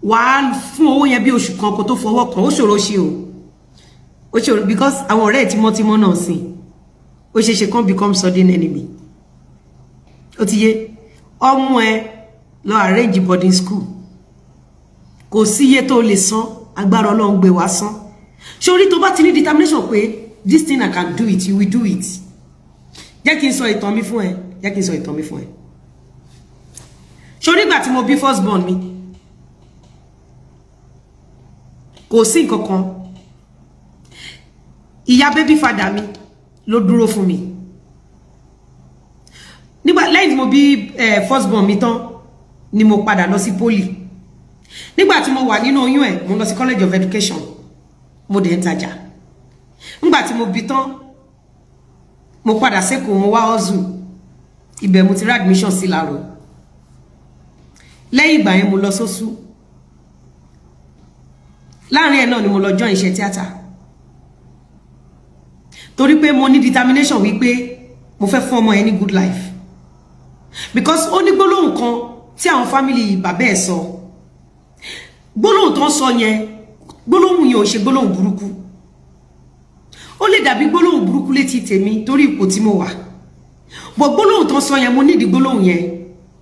wàá fún owó yẹn bí oṣù kan kó tó fọwọ́ kan ó ṣòro ṣe ó ṣòro because àwọn ọ̀rẹ́ tímọ́tímọ́ náà sìn ó ṣeéṣe kan become sudden enemy ó ti yé ọmọ ẹ lọ arrange boarding school kò sí iye tó lè san agbára Ọlọ́run gbé wá san sórí tó bá ti ní determination pé this thing I can do it you will do it jẹ́ kí n sọ ìtàn mi fún ẹ sórí ìgbà tí mo bí first born mi kò sí nǹkan kan ìyá baby father mi ló dúró fún mi nígbà lẹ́yìn tí mo bí first born mi tán ni mo padà lọ sí poli nígbà tí mo wà nínú oyún ẹ̀ mo lọ sí college of education mo dẹ̀ ń tajà nígbà tí mo bí tán mo padà sẹ́kọ̀ọ́ mo wá ọ̀zù ibẹ̀ mo ti rí admission sí Lárò lẹ́yìn ìgbà yẹn mo lọ sósù láàrin ẹ̀ náà ni mo lọ join iṣẹ́ tíátà torí pé mo ní determination wípé mo fẹ́ fún ọmọ yẹn ní good life because ó ní gbólóhùn kan tí àwọn family bàbá ẹ̀ sọ gbólóhùn tó ń sọ yẹn gbólóhùn yẹn ò ṣe gbólóhùn burúkú ó lè dàbí gbólóhùn burúkú létí tèmi torí ipò tí mo wà but gbólóhùn tó ń sọ yẹn mo nídìí gbólóhùn yẹn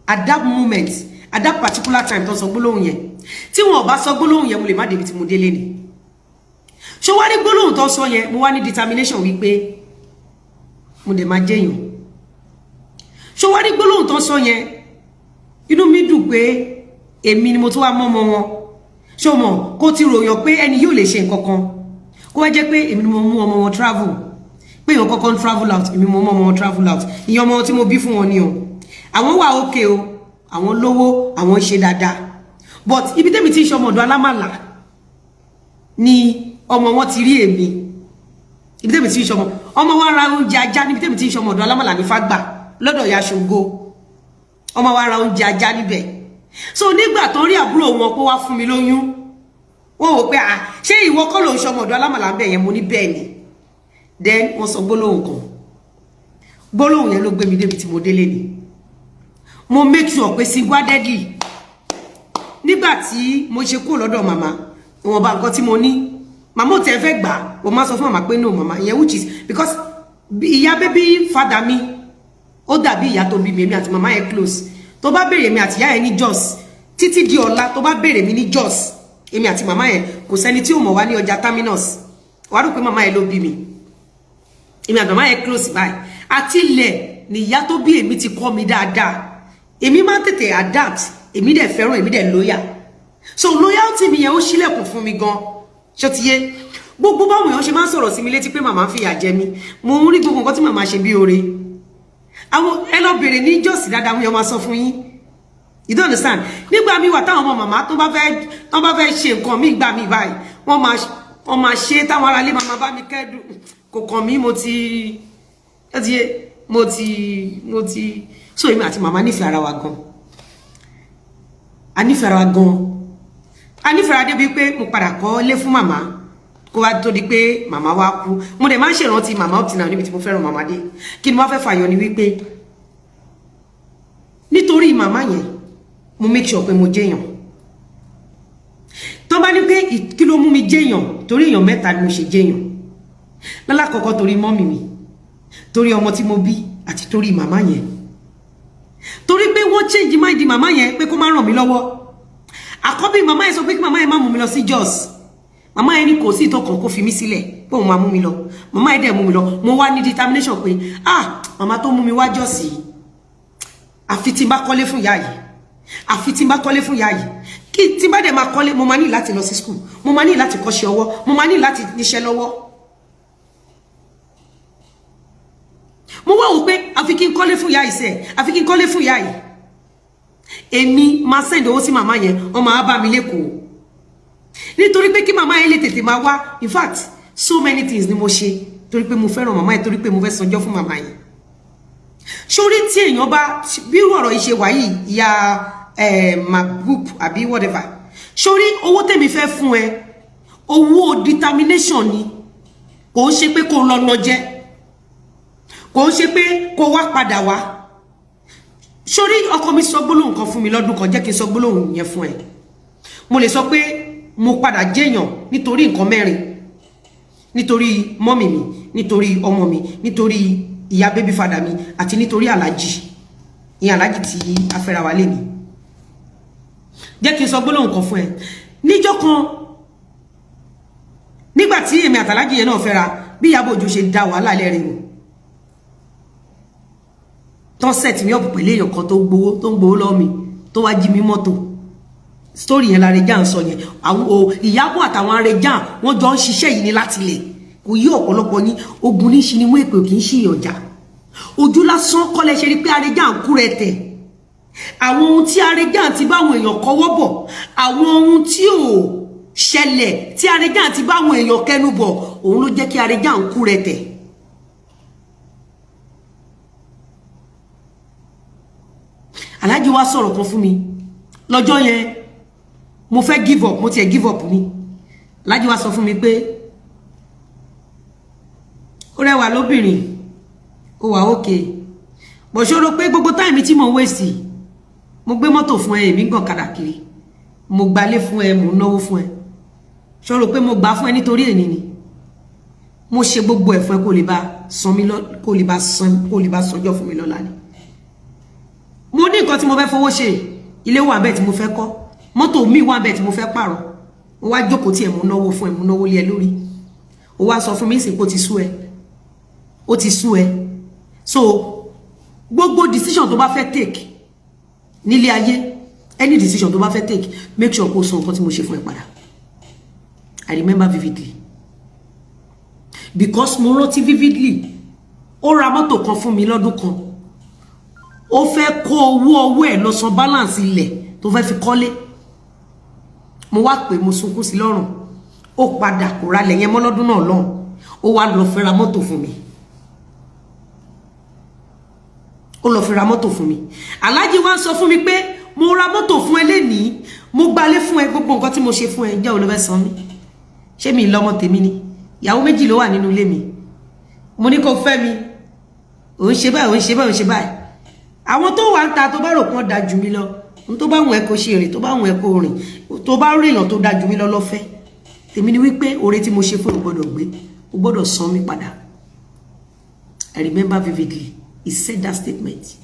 at that moment at that particular time tó ń sọ gbólóhùn yẹn tí wọn ò bá sọ gbólóhùn yẹn mo lè má débi tí mo délé ni ṣó wá ní gbólóhùn tó ń sọ yẹn mo wá ní determination wípé mo dẹ̀ máa jẹ́yàn ṣó wá ní gbólóhùn tó ń sọ yẹn inú mi dùn pé èmi ni mo tún wá mọ́mọ́ wọn ṣó mọ̀ kó ti ròyàn pé ẹni yóò lè ṣe nǹkan kan kó wá jẹ́ pé èmi ni mo mú ọmọ wọn travel pé èèyàn kọ́kọ́ ń travel out èmi mo mú ọmọ wọn travel out ìyẹn ọmọ tí mo bí fún wọn ni o àwọn wà okay o àwọn lówó àwọn ṣe dáadáa but ibi tẹ́mi tí ń ṣe ọmọ ọ̀dọ̀ alámàlà ni ọmọ wọn ti rí èmi ibi tẹ́mi tí ń ṣe ọmọ wa ra oúnjẹ ajá níbi tẹ́mi tí ń ṣe ọmọ ọ̀dọ̀ alámàlà ní Fágbà lọ́dọ̀ Ìyá Ṣògo ọmọ wa ra oúnjẹ ajá níbẹ̀ so nígbà tó rí àbúrò wọn pé wá fún mi lóyún wọ́n wò pé ṣé ìwọ kọ́ ló ń ṣọmọ ọ̀dọ̀ alámàlà ń bẹ̀ yẹn mo ní bẹ́ẹ̀ ni then wọ́n sọ gbólóhùn kan gbólóhùn yẹn ló gbé mi débi tí mo délé ni mo make sure pé single-handedly nígbà tí mo ṣe kúrò lọ́dọ̀ màmá ìwọ̀nba nǹkan tí mo ní màmá ò tẹ́ fẹ́ gbà mo máa sọ fún màmá pé no màmá ìyẹn which is because ìyá baby father mi ó dàbí ìyá tó bí mi èmi àti màmá yẹn close tó bá béèrè mi àti ìyá yẹn ní Jos títí di ọ̀la tó bá béèrè mi ní Jos èmi àti màmá yẹn kò sẹ́ni tí ó mọ̀ wá ní ọjà terminus wàá rò pé màmá yẹn ló bí mi èmi àti màmá yẹn close báyìí àti ilẹ̀ ni ìyá tó bí èmi ti kọ́ mi dáadáa èmi máa tètè adapt èmi dẹ̀ fẹ́ràn èmi dẹ̀ loyal so loyalty mi yẹn ó ṣílẹ̀kùn fún mi gan ṣó ti yé gbogbo báwọn èèyàn ṣe máa ń sọ̀rọ̀ sí mi létí pé màmá ń fìyà jẹ mi mo ń rí gbogbo nǹkan tí màmá ṣe bí oore àwọn ẹ lọ bèrè ní Jos dáadáa mo yọ máa sọ fún yín you don't understand nígbà mi wà táwọn ọmọ màmá tó bá fẹ́ ṣe nǹkan mi gbà mí báyìí wọ́n máa ṣe táwọn aráalé màmá bá mi kẹ́dùn kò kàn mí mo ti so èmi àti màmá nífẹ̀ẹ́ ara wa gan a nífẹ̀ẹ́ ara wa gan a nífẹ̀ẹ́ ara débi pé mo padà kọ́ lé fún màmá kó wá tó di pé màmá wá kú mo dẹ̀ máa ń ṣèrántí màmá up till now níbi tí mo fẹ́ràn màmá dé kí ni wọ́n fẹ́ fàyọ ni wípé nítorí màmá yẹn mo make sure pé mo jẹ́yàn tó bá ní pé kí ló mú mi jẹ́yàn torí èèyàn mẹ́ta ni mo ṣe jẹ́yàn lálákọ̀ọ́kọ́ torí mọ́mì mi torí ọmọ tí mo bí àti torí màmá yẹn torí pé wọ́n change mind màmá yẹn pé kó má ràn mí lọ́wọ́ àkọ́bí màmá yẹn sọ pé kí màmá yẹn má mú mi lọ sí Jos màmá yẹn ní kò sí ìtọ́kàn kó fi mí sílẹ̀ pé òun máa mú mi lọ màmá yẹn dẹ̀ mú mi lọ mo wá ní determination pé màmá tó mú mi wá Jos yìí àfi tí n bá kọ́lé fún ìyá yìí àfi tí n bá kọ́lé fún ìyá yìí kí tí n bá dẹ̀ máa kọ́lé mo máa ní láti lọ sí school mo máa ní láti kọ́ṣẹ́ ọwọ́ mo máa ní láti níṣẹ́ lọ́wọ́ mo wá wò pé àfi kí n kọ́lé fún ìyá yìí sẹ́ àfi kí n kọ́lé fún ìyá yìí èmi máa send owó sí màmá yẹn wọ́n máa bá mi lẹ́kọ̀ọ́ nítorí pé kí màmá yẹn lè tètè máa wá in fact so many things ni mo ṣe torí pé mo fẹ́ràn màmá yẹn torí pé mo fẹ́ sanjọ́ fún màmá yẹn sórí tí èèyàn bá bí ọ̀rọ̀ yìí ṣe wà yìí ìyá magroup àbí whatever sórí owó tèmi fẹ́ fún ẹ owó determination ni kò ń ṣe pé kó lọ jẹ kò ń ṣe pé kó wá padà wá sórí ọkọ mi sọ gbólóhùn kan fún mi lọ́dún kan jẹ́ kí n sọ gbólóhùn yẹn fún ẹ mo lè sọ pé mo padà jẹ́yàn nítorí nǹkan mẹ́rin nítorí mọ́mì mi nítorí ọmọ mi nítorí ìyá baby father mi àti nítorí alájì ìyẹn alájì tí afẹ́ra wa lé ní jẹ́ kí n sọ gbólóhùn kan fún ẹ níjọ́ kan nígbà tí èmi àtàlájì yẹn náà fẹ́ra bí Ìyábọ̀ Òjó ṣe dá wàhálà lẹ́rìn o tó set mi up pẹ̀lú èèyàn kan tó ń gbowó lọ́wọ́ mi tó wá jí mi mọ́tò story yẹn l'Arejan sọ yẹn àwọn Ìyábọ̀ àtàwọn Arejan wọ́n jọ ń ṣiṣẹ́ yìí ní láti lẹ̀ kò yí ọ̀pọ̀lọpọ̀ ní ogun ní ṣi ni wọ́n èpè kì í ṣe ọjà ojú lásán kọ́lẹ̀ ṣe rí pé Arejan kú rẹ̀ tẹ̀ àwọn ohun tí Arejan ti báwọn èèyàn kọwọ́ bọ̀ àwọn ohun tí ò ṣẹlẹ̀ tí Arejan ti báwọn èèyàn kẹnu bọ̀ òun ló jẹ́ kí Arejan kú rẹ̀ tẹ̀ Aláàjì wá sọ̀rọ̀ kan fún mi lọ́jọ́ yẹn mo fẹ́ give up mo tiẹ̀ give up ni Aláàjì wá sọ fún mi pé ó rẹwà lóbìnrin ó wà ókè bọ̀ ṣòro pé gbogbo táìmì tí mo waste mo gbé mọ́tò fún ẹ èmi gàn kadà kiri mo gbalé fún ẹ mo náwó fún ẹ ṣòro pé mo gbà fún ẹ nítorí èní ni mo ṣe gbogbo ẹ̀ fún ẹ kó lè bá sanjọ́ fún mi lọ́la ni mo ní nǹkan tí mo fẹ́ fowó ṣe ilé wà bẹ́ẹ̀ tí mo fẹ́ kọ́ mọ́tò mi wà bẹ́ẹ̀ tí mo fẹ́ pààrọ̀ ó wá jókòó tí ẹ̀ mo náwó fún ẹ mo náwó lé ẹ lórí ó wá sọ fún mi ìsìnkú ó ti sú ẹ so gbogbo decision tó bá fẹ́ take nílé ayé any decision tó bá fẹ́ take make sure kó sọ nǹkan tí mo ṣe fún ẹ padà I remember vividly because mo rántí vividly ó ra mọ́tò kan fún mi lọ́dún kan ó fẹ́ kó owó ẹ̀ lọ san balance ilẹ̀ tó fẹ́ fi kọ́lé mo wá pé mo sunkún sí lọ́rùn ó padà kó ra lẹ̀ yẹn mọ́ lọ́dún náà lọ́hùn ó wá lọ fẹ́ ra mọ́tò fún mi ó lọ fi ra mọ́tò fún mi Aláàjì wá sọ fún mi pé mo ra mọ́tò fún ẹ lénìí mo gbalé fún ẹ gbogbo nǹkan tí mo ṣe fún ẹ jẹ́ olófẹ́ san mi ṣé mi lọ́mọ tèmi ni ìyàwó méjì ló wà nínú ilé mi mo ní kó fẹ́ mi òun ṣe báyìí òun ṣe báyìí òun ṣe báyìí àwọn tó wà ń ta tó bá rò pọ́n da jù mí lọ tó bá wùn ẹ kó ṣe rìn tó bá wùn ẹ kó rìn tó bá rí èèyàn tó da jù mí lọ lọ́fẹ́ tèmi ni wípé oore tí mo ṣe fún ò gbọ́dọ̀ gbé ó gbọ́dọ̀ san mi padà. I remember vividly he said that statement.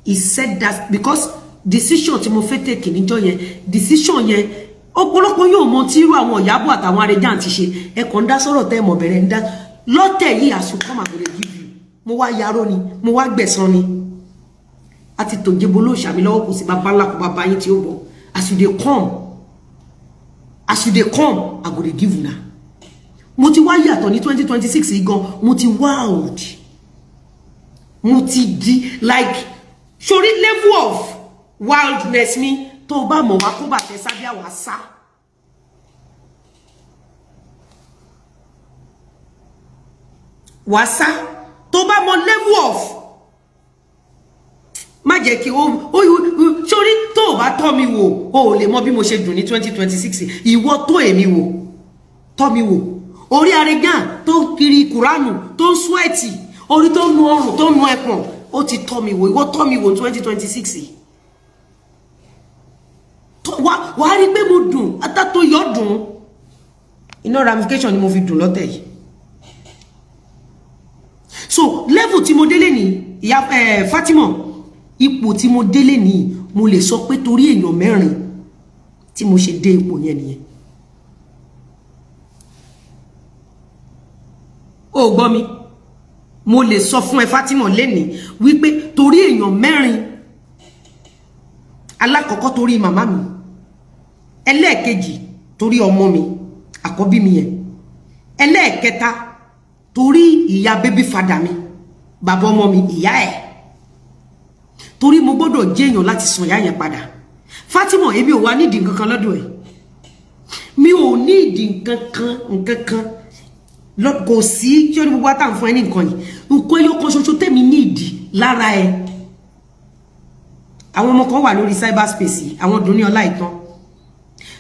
He said that because decision tí mo fẹ́ take níjọ́ yẹn decision yẹn ọ̀pọ̀lọpọ̀ yóò mọ tí irú àwọn Ìyábọ̀ àtàwọn Arẹjà ti ṣe ẹ kàn dá sọ̀rọ̀ tẹ́ mọ̀ bẹ̀rẹ̀ ń dá lọ́tẹ̀ yìí àsùnkọ́ mà gbọ́dọ̀ give you mo wá yarọ́ ni mo wá gbẹ̀san ni àti tòjebo ló ṣàmì lọ́wọ́ kò sí bàbá ńlá kó bàbá yín tí ó bọ̀ as you dey come I go dey give you na mo ti wá yàtọ̀ ní 2026 yìí gan mo ti wild mo ti di like sori level of wildness mi tó bá mọ̀ wá kó bàtẹ́ sábíà wá sá tó bá mọ̀ level of má jẹ́ kí sori tó bá tọ́ mi wò o lè mọ̀ bí mo ṣe dùn ní 2026 ìwọ tó èmi wò tọ́ mi wò orí Arẹjà tó kiri kùránù tó ń sweaty orí tó nu ọrùn tó nu ẹpọ̀n ó ti tọ́ mi wò ìwọ tọ́ mi wò 2026 wàá rí pé mo dùn atátó yọ dùn iná ramification ni mo fi dùn lọ́tẹ̀ yìí so level tí mo délé ní ìyá Fatima ipò tí mo délé ní mo lè sọ pé torí èèyàn mẹ́rin tí mo ṣe dé ipò yẹn nìyẹn ó gbọ́ mi mo lè sọ fún ẹ Fatima lẹ́ni wípé torí èèyàn mẹ́rin alákọ̀ọ́kọ́ torí màmá mi ẹlẹ́ẹ̀kejì torí ọmọ mi àkọ́bí mi yẹn ẹlẹ́ẹ̀kẹta torí ìyá bébí fada mi bàbá ọmọ mi ìyá ẹ̀ torí mo gbọ́dọ̀ jẹ́ èèyàn láti san ìyá yẹn padà Fatima èmi ò wá nídìí nǹkan kan lọ́dọ̀ ẹ̀ mi ò nídìí nǹkan kan kò sí tí ó ní gbogbo àtàn fún ẹ ní nǹkan yìí nǹkan ẹyọ kan ṣoṣo tèmi ní ìdí lára ẹ àwọn ọmọ kan wà lórí cyberspace yìí àwọn dùn ní ọlá ìtàn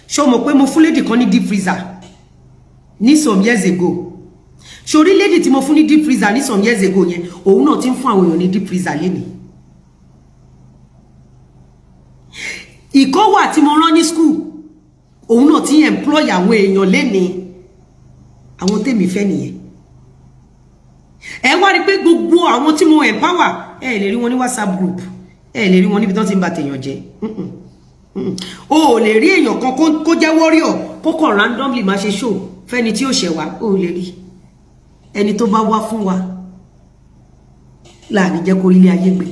ṣé o mọ̀ pé mo fún lady kan ní deep freezer ní some years ago ṣorí lady tí mo fún ní deep freezer ní some years ago yẹn òun náà ti ń fún àwọn èèyàn ní deep freezer lénìí ìkọ́ wà tí mo rán ní school òun náà ti employ àwọn èèyàn lénìí àwọn tèmi fẹ́ nìyẹn ẹ wá rí pé gbogbo àwọn tí mo empower ẹ lè rí wọn ní WhatsApp group ẹ lè rí wọn níbi tán ti ń bà tèèyàn jẹ́ o lè rí èèyàn kan kó jẹ́ warrior kó kàn randomly máa ṣe show fẹ́ni tí ó ṣẹ̀ wá o lè rí ẹni tó bá wá fún wa láàrin jẹ́ kó rí ilé ayé gbé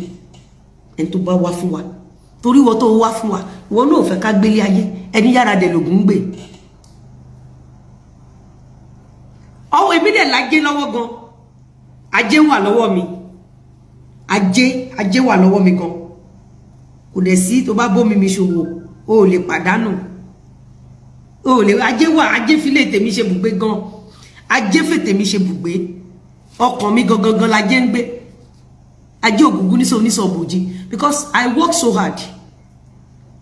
ẹni tó bá wá fún wa torí wọ́n tó wá fún wa wọ́n náà fẹ́ ká gbélé ayé ẹni yára dẹ̀ lògùn gbé ọwọ́ èmi dẹ̀ lájé lọ́wọ́ gan ajé wà lọ́wọ́ mi ajé wà lọ́wọ́ mi gan kò dẹ̀ sí tó bá bómi mi ṣòwò o lè pàdánù o lè ajé filé tèmi ṣe bùgbé gan ajé fè tèmi ṣe bùgbé ọkàn mi gangan lajé ń gbé ajé ògùngún nísọ bòjì because I work so hard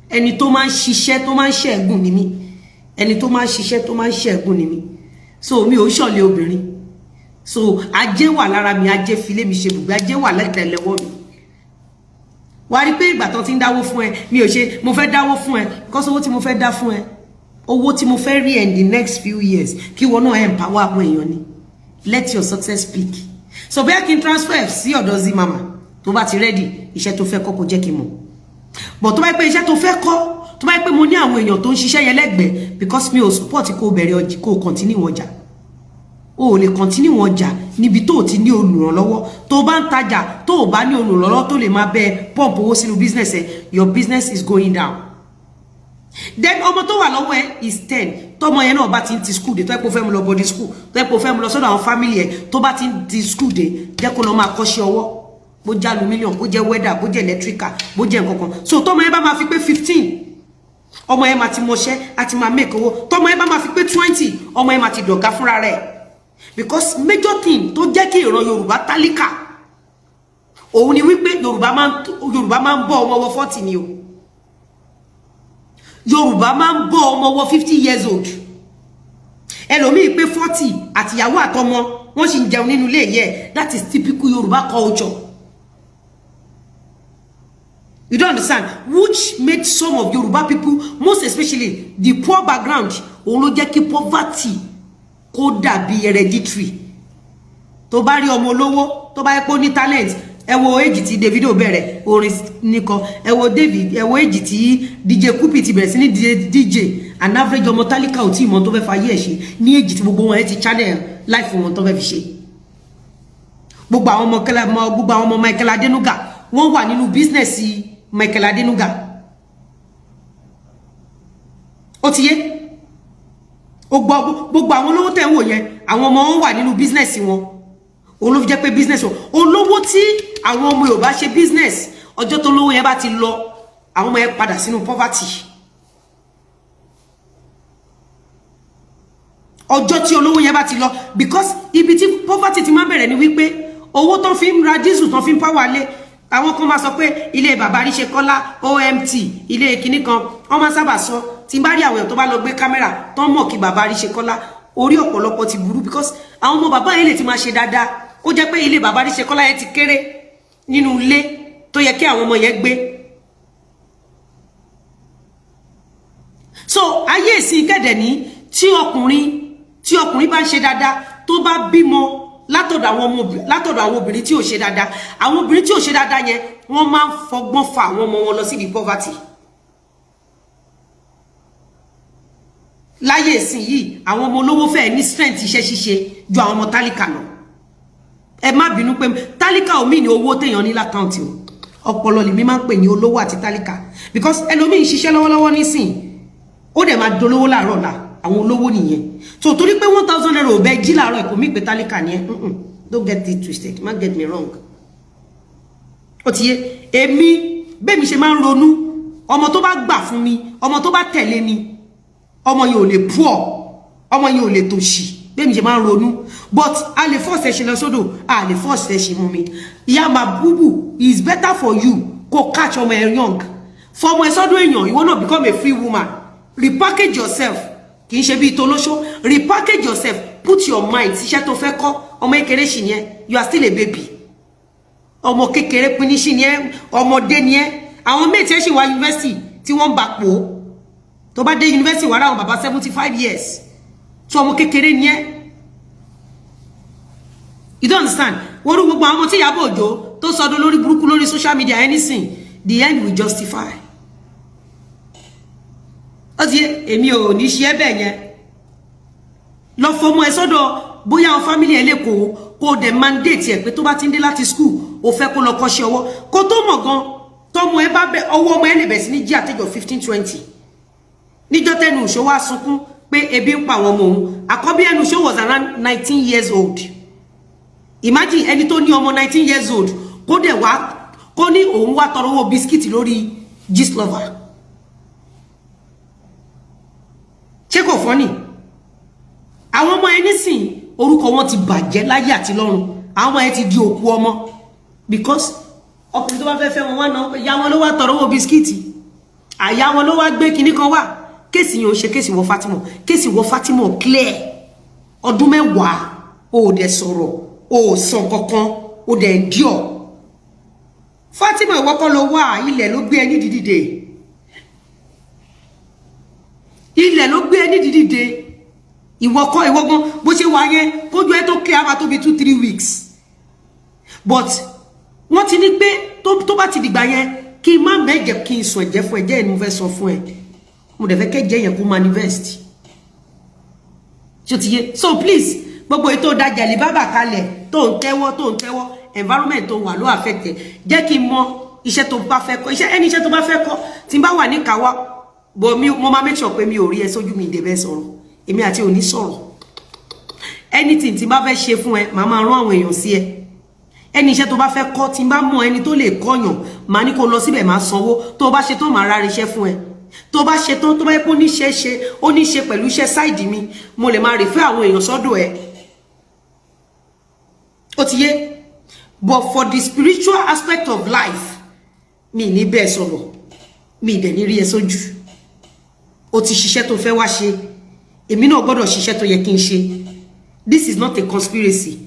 ẹni tó máa ń ṣiṣẹ́ tó máa ń ṣẹ́gun ni mí ẹni tó máa ń ṣiṣẹ́ tó máa ń ṣẹ́gun ni mí so mi ò ṣọ̀lẹ obìnrin so ajé wà lára mi ajé filé mi ṣe bùgbé ajé wà lẹ́tẹ̀lẹ́wọ́ mi wá rí pé ìgbà tó ti ń dáwó fún ẹ mi ò ṣe mo fẹ́ dáwó fún ẹ because owó tí mo fẹ́ dá fún ẹ owó tí mo fẹ́ rí in the next few years kí wọn náà empower àwọn èèyàn ni let your success speak so bẹ́ẹ̀ kí n transfer sí ọ̀dọ̀ Zimama tó bá ti ready iṣẹ́ tó fẹ́ kọ́ kó jẹ́ kí n mọ̀ but tó bá pé iṣẹ́ tó fẹ́ kọ́ tó bá pé mo ní àwọn èèyàn tó ń ṣiṣẹ́ yẹn lẹ́gbẹ̀ẹ́ because mi ò support kó bẹ̀rẹ̀ ọjà kó continue wọn jà o lè continue wọn jà níbi tó ti ní olùrànlọ́wọ́ tó bá ń tajà tó bá ní olùrànlọ́wọ́ tó lè máa bẹ pump owó sínú business ẹ your business is going down then ọmọ tó wà lọ́wọ́ ẹ is 10 tọmọ yẹn náà bá ti ń ti school dé tó ẹ pé ó fẹ́ mú lọ body school tó ẹ pé ó fẹ́ mú lọ sọ́dọ̀ àwọn family ẹ tó bá ti ń ti school dé jẹ́ kó lọ máa kọ́ṣẹ́ ọwọ́ bó jẹ́ aluminium bó jẹ́ weather bó jẹ́ electrical bó jẹ́ nǹkan kan so tọmọ yẹn bá máa fi pé 15 ọmọ yẹn máa ti mọṣẹ́ àti máa make owó tọmọ yẹn bá máa fi pé 20 ọmọ yẹn máa ti dọ̀gá fúnra rẹ̀ because major thing tó jẹ́ kí ìran Yorùbá tálíkà òun ni wípé Yorùbá máa ń bọ́ ọmọ wọ 40 ni o. Yorùbá máa ń bọ́ ọmọ wọ 50 years old. Ẹlòmíì pé 40 àtìyàwó àtọmọ wọ́n sì ń jẹun nínú ilé yẹ. That is typical Yorùbá culture. You don't understand? Which made some of Yoruba people, most especially the poor background, òun ló jẹ́ kí poverty kó dàbí hereditary. Tó bá rí ọmọ olówó, tó bá yẹ pé ní talent, ẹ wo age tí Davido bẹ̀rẹ̀ orin nìkan, ẹ wo David, ẹ wo age tí DJ Cuppy ti bẹ̀rẹ̀ sí ní DJ, an average ọmọ tálíkà ò tí mọ̀ tó fẹ́ fayé ẹ̀ ṣe, ní age tí gbogbo wọn ti channel life wọn tó fẹ́ fi ṣe. Gbogbo àwọn ọmọ Michael Adenuga, wọ́n wà nínú business Michael Adenuga. Ó ti yé? Gbogbo àwọn olówó tẹ́ ń wò yẹn, àwọn ọmọ wọn wà nínú business wọn. Olówó jẹ́ pé business wọn. Olówó tí àwọn ọmọ Yorùbá ṣe business, ọjọ́ tó lówó yẹn bá ti lọ, àwọn ọmọ yẹn padà sínú poverty. Ọjọ́ tí olówó yẹn bá ti lọ, because ibi tí poverty ti máa bẹ̀rẹ̀ ni wípé owó tó fi ń ra diesel tó fi ń power lé. Àwọn kan máa sọ pé ilé bàbá Àríṣekọ́lá OMT ilé kinní kan wọ́n máa sábà sọ tí bá rí àwọn èèyàn tó bá lọ gbé kámẹ́rà tó mọ̀ kí bàbá Àríṣekọ́lá orí ọ̀pọ̀lọpọ̀ ti burú because àwọn ọmọ bàbá yẹn lè ti máa ṣe dáadáa kó jẹ́ pé ilé bàbá Àríṣekọ́lá yẹn ti kéré nínú ilé tó yẹ kí àwọn ọmọ yẹn gbé. So ayé ìsìn kẹ̀dẹ̀ ní tí ọkùnrin bá ń ṣe dáadáa tó bá bímọ látọ̀dọ̀ àwọn obìnrin tí ò ṣe dáadáa, àwọn obìnrin tí ò ṣe dáadáa yẹn wọ́n máa ń fọgbọ́n fa àwọn ọmọ wọn lọ sí di poverty. Láyé ìsìn yìí àwọn ọmọ olówó fẹ́ ní strength iṣẹ́ ṣíṣe ju àwọn ọmọ tálíkà lọ. Ẹ má bínú pé tálíkà ò mí ní owó téèyàn ní lákàùntì o, ọpọlọ lèmi máa ń pè ní olówó àti tálíkà because ẹlòmíì ń ṣiṣẹ́ lọ́wọ́lọ́wọ́ nísìn ó dẹ̀ máa dolówó láàárọ̀ la àwọn olówó nìyẹn. So torí pé 1,000 naira ò bẹ jí láàárọ̀ ẹ̀kọ́ mi pé tálíkà ni ẹ don't get it twisted, má get me wrong. Ó ti yé èmi bẹ́ẹ̀ mi ṣe máa ń ronú ọmọ tó bá gbà fún mi, ọmọ tó bá tẹ̀lé mi, ọmọ yẹn ò lè poor, ọmọ yẹn ò lè tòṣì, bẹ́ẹ̀ mi ṣe máa ń ronú. But a lè force ẹṣin lọ sódò, a lè force ẹṣin mú mi. Ìyá Mabubu, is better for you kó catch ọmọ ẹ young. For ọmọ ẹ sọ́dọ̀ èèyàn, ìwọ náà become a free woman. Repackage yourself. Kì í ṣe bí tolóṣó. Repackage yourself. Put your mind síṣẹ́ tó fẹ́ kọ́. Ọmọ kékeré ṣì ni ẹ́, you are still a baby. Ọmọ kékeré pín ní ṣì ni ẹ́, ọmọdé ni ẹ́. Àwọn mate ẹ ṣì wá university tí wọ́n bá pò. Tó bá dé university wà láwọn bàbá 75 years. So ọmọ kékeré ni ẹ́. You don't understand? Wọ́n rú gbogbo àwọn tí Ìyábọ̀ Òjó tó sọdọ̀ lórí burúkú lórí social media anything, the end will justify. Ó ti èmi ò ní ṣe ẹ̀bẹ̀ yẹn. Lọ fọmọ ẹ sọ́dọ̀ bóyá àwọn family ẹ lẹ́kọ̀ọ́ kó dẹ̀ mandate ẹ̀ pé tó bá ti ń dé láti school ó fẹ́ kó lọ kọ́ṣẹ́ ọwọ́ kó tó mọ̀ gan tọ́mọ ẹ bá bẹ ọwọ́ ọmọ ẹ lè bẹ̀ sí ní jí àtẹ́jọ́ 15-20 níjọ́ tẹ́nu ìṣó wá sunkún pé ebi ń pa àwọn ọmọ òun àkọ́bí ẹnu ìṣó was around 19 years old. Imagine ẹni tó ní ọmọ 19 years old kó dẹ̀ wá kó ní òun wá tọrọ owó bisikíìtì lórí Gistlover. Ṣé kò funny? Àwọn ọmọ ẹni sìn orúkọ wọn ti bàjẹ́ láyé àti lọ́run. Àwọn ọmọ ẹ ti di òkú ọmọ because ọkùnrin tó bá fẹ́ fẹ́ wọn wá náà ìyá wọn ló wá tọrọ owó bisikíìtì. Àyà wọn ló wá gbé kinní kan wá. Kéèsì yẹn ò ṣe kéèsì wọ Fatima. Kéèsì wọ Fatima clear. Ọdún mẹ́wàá ó dẹ̀ sọ̀rọ̀. O sọ kankan o dẹ̀ endure. Fatima ìwọ́kọ́ ló wà ilẹ̀ ló gbé ẹni dìdìde. Ilẹ̀ ló gbé ẹni dìdìde. Ìwọ́kọ́ ìwọ́gbọ́n bó ṣe wà yẹn kójú ẹ tó clear bá tó bí 2-3 weeks. But wọ́n ti ní pé tó bá ti dìgbà yẹn kí n má mẹ́jẹ̀ kí n sọ ẹ̀jẹ̀ fún ẹ̀jẹ̀ ẹni mo fẹ́ sọ fún ẹ. Mo dẹ̀ fẹ́ kẹ́jẹ̀ yẹn kó manifest. Ṣé ti yé? So please gbogbo ètò ìdájà lè bábà kalẹ̀ tó ń tẹ́wọ́ environment tó wà ló affect jẹ́ kí n mọ iṣẹ́ tó bá fẹ́ kọ́ ẹni iṣẹ́ tó bá fẹ́ kọ́ tí n bá wà ní káwá bọ̀ mo máa make sure pé mi ò rí ẹ sójú mi ìdẹ̀bẹ̀ sọ̀rọ̀ èmi àti òní sọ̀rọ̀ anything tí n bá fẹ́ ṣe fún ẹ màá máa rán àwọn èèyàn sí ẹ ẹni iṣẹ́ tó bá fẹ́ kọ́ tí n bá mọ ẹni tó lè kọ́yàn màá ní kó lọ síbẹ̀ máa sanwó tó bá ṣe tó máa rárí iṣẹ́ fún ẹ tó bá ṣe tó bá yẹ kó ní ṣe pẹ̀lú iṣẹ́ side mi mo lè máa refer àwọn èèyàn sọ́dọ̀ ẹ. Ó ti yé but for the spiritual aspect of life mi ní bẹ́ẹ̀ sọ̀rọ̀ mi dẹ̀ ní rí ẹ sójú ó ti ṣiṣẹ́ tó fẹ́ wá ṣe èmi náà gbọ́dọ̀ ṣiṣẹ́ tó yẹ kí n ṣe. This is not a conspiracy.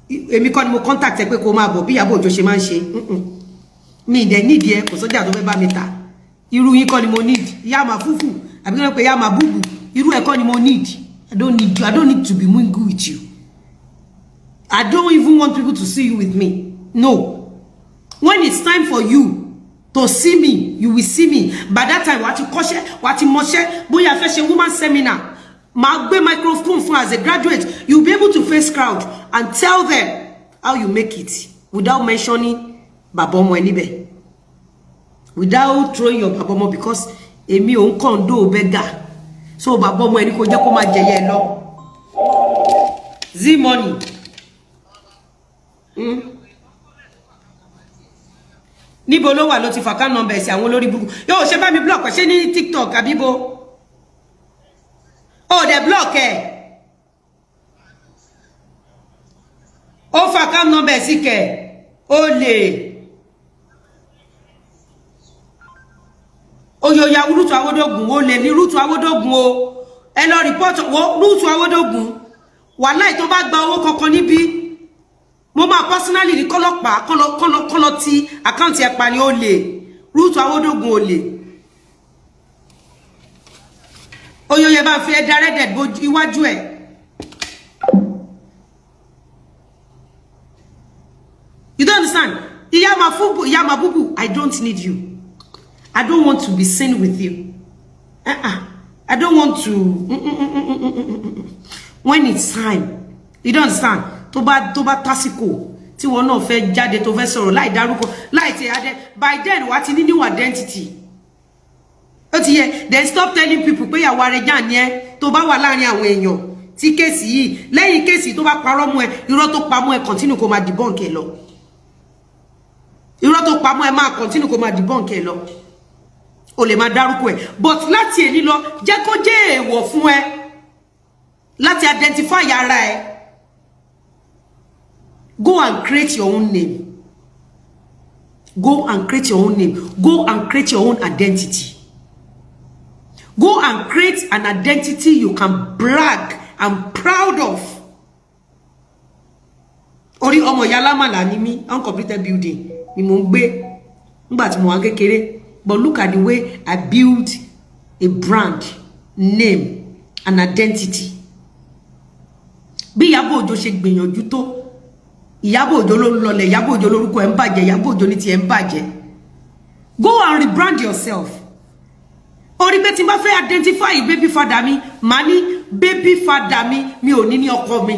Èmi kọ́ ni mo contact ẹ pé kó máa bọ̀ bí Ìyábọ̀ Òjó ṣe máa ń ṣe mi dẹ̀ need ẹ kò sọ́jà tó fẹ́ bá mi ta irú yín kọ́ ni mo need ìyá máa fúfú àbí kí wọ́n pe ìyá máa búbù irú ẹ kọ́ ni mo need. I don't need you. I don't need to be mingle with you. I don't even want people to see you with me. No. When it's time for you to see me, you will see me. By that time, what you koshe, what you moshe, boya fẹ́ woman seminar. Ma gbe microphone for as a graduate, you'll be able to face crowd and tell them how you make it without mentioning Babomo enibe. Without throwing your Babomo because emi on kondo beggar. So Babomo eni ko je ko ma jeye lo. Z money. Níbo ló wà ló ti fàkà number sí àwọn olórí buku. Yo ṣe bá mi block ṣe ní TikTok àbíbo. Oh, they block ẹ. Ó fàkà number sí ke. Ó lè. Oyoya Rutu Awodogun ó lè ní Rutu Awodogun o. Ẹ lọ report wo Rutu Awodogun. Wàláhì tó bá gba owó kankan níbí. Mo ma personally ní kọ́lọ́pàá kọ́lọ́ tí account ẹ pa ni ó lè Rutu Awodogun ó lè. Oyoye bá fi ẹ directed bo iwájú ẹ. You don't understand? Iyama fubu, Iyama bubu, I don't need you. I don't want to be seen with you. I don't want to. When it's time, you don't understand? Tó bá tásìkò tí wọ́n náà fẹ́ jáde tó fẹ́ sọ̀rọ̀ láì dárúkọ láì tẹ adé by then wá ti ní new identity. Ó ti yẹ then stop telling people pé ìyàwó Arejan ni ẹ́ tó bá wà láàrin àwọn èèyàn tí kéèsì yìí lẹ́yìn kéèsì tó bá parọ́ mọ́ ẹ irọ́ tó pa mọ́ ẹ continue kó máa debunk ẹ lọ. Irọ́ tó pa mọ́ ẹ máa continue kó máa debunk ẹ lọ. O lè máa dárúkọ ẹ but láti èní lọ jẹ́ kó jẹ́ èèwọ̀ fún ẹ láti identify ara ẹ. Go and create your own name. Go and create your own name. Go and create your own identity. Go and create an identity you can brag and proud of. Ori omo Yalamala ni mi, uncompleted building. Ni mo ngbe ngba tí mo wà kékeré. But look at the way I build a brand, name, an identity. Bí Ìyábọ̀ Òjó ṣe gbìyànjú tó Ìyábọ̀ Òjó ló lọlẹ̀ Ìyábọ̀ Òjó lórúkọ ẹ̀ ń bàjẹ́ Ìyábọ̀ Òjó ní ti ẹ̀ ń bàjẹ́. Go and rebrand yourself. Orí pé tí n bá fẹ́ identify baby father mi mà ní baby father mi ò ní ọkọ mi.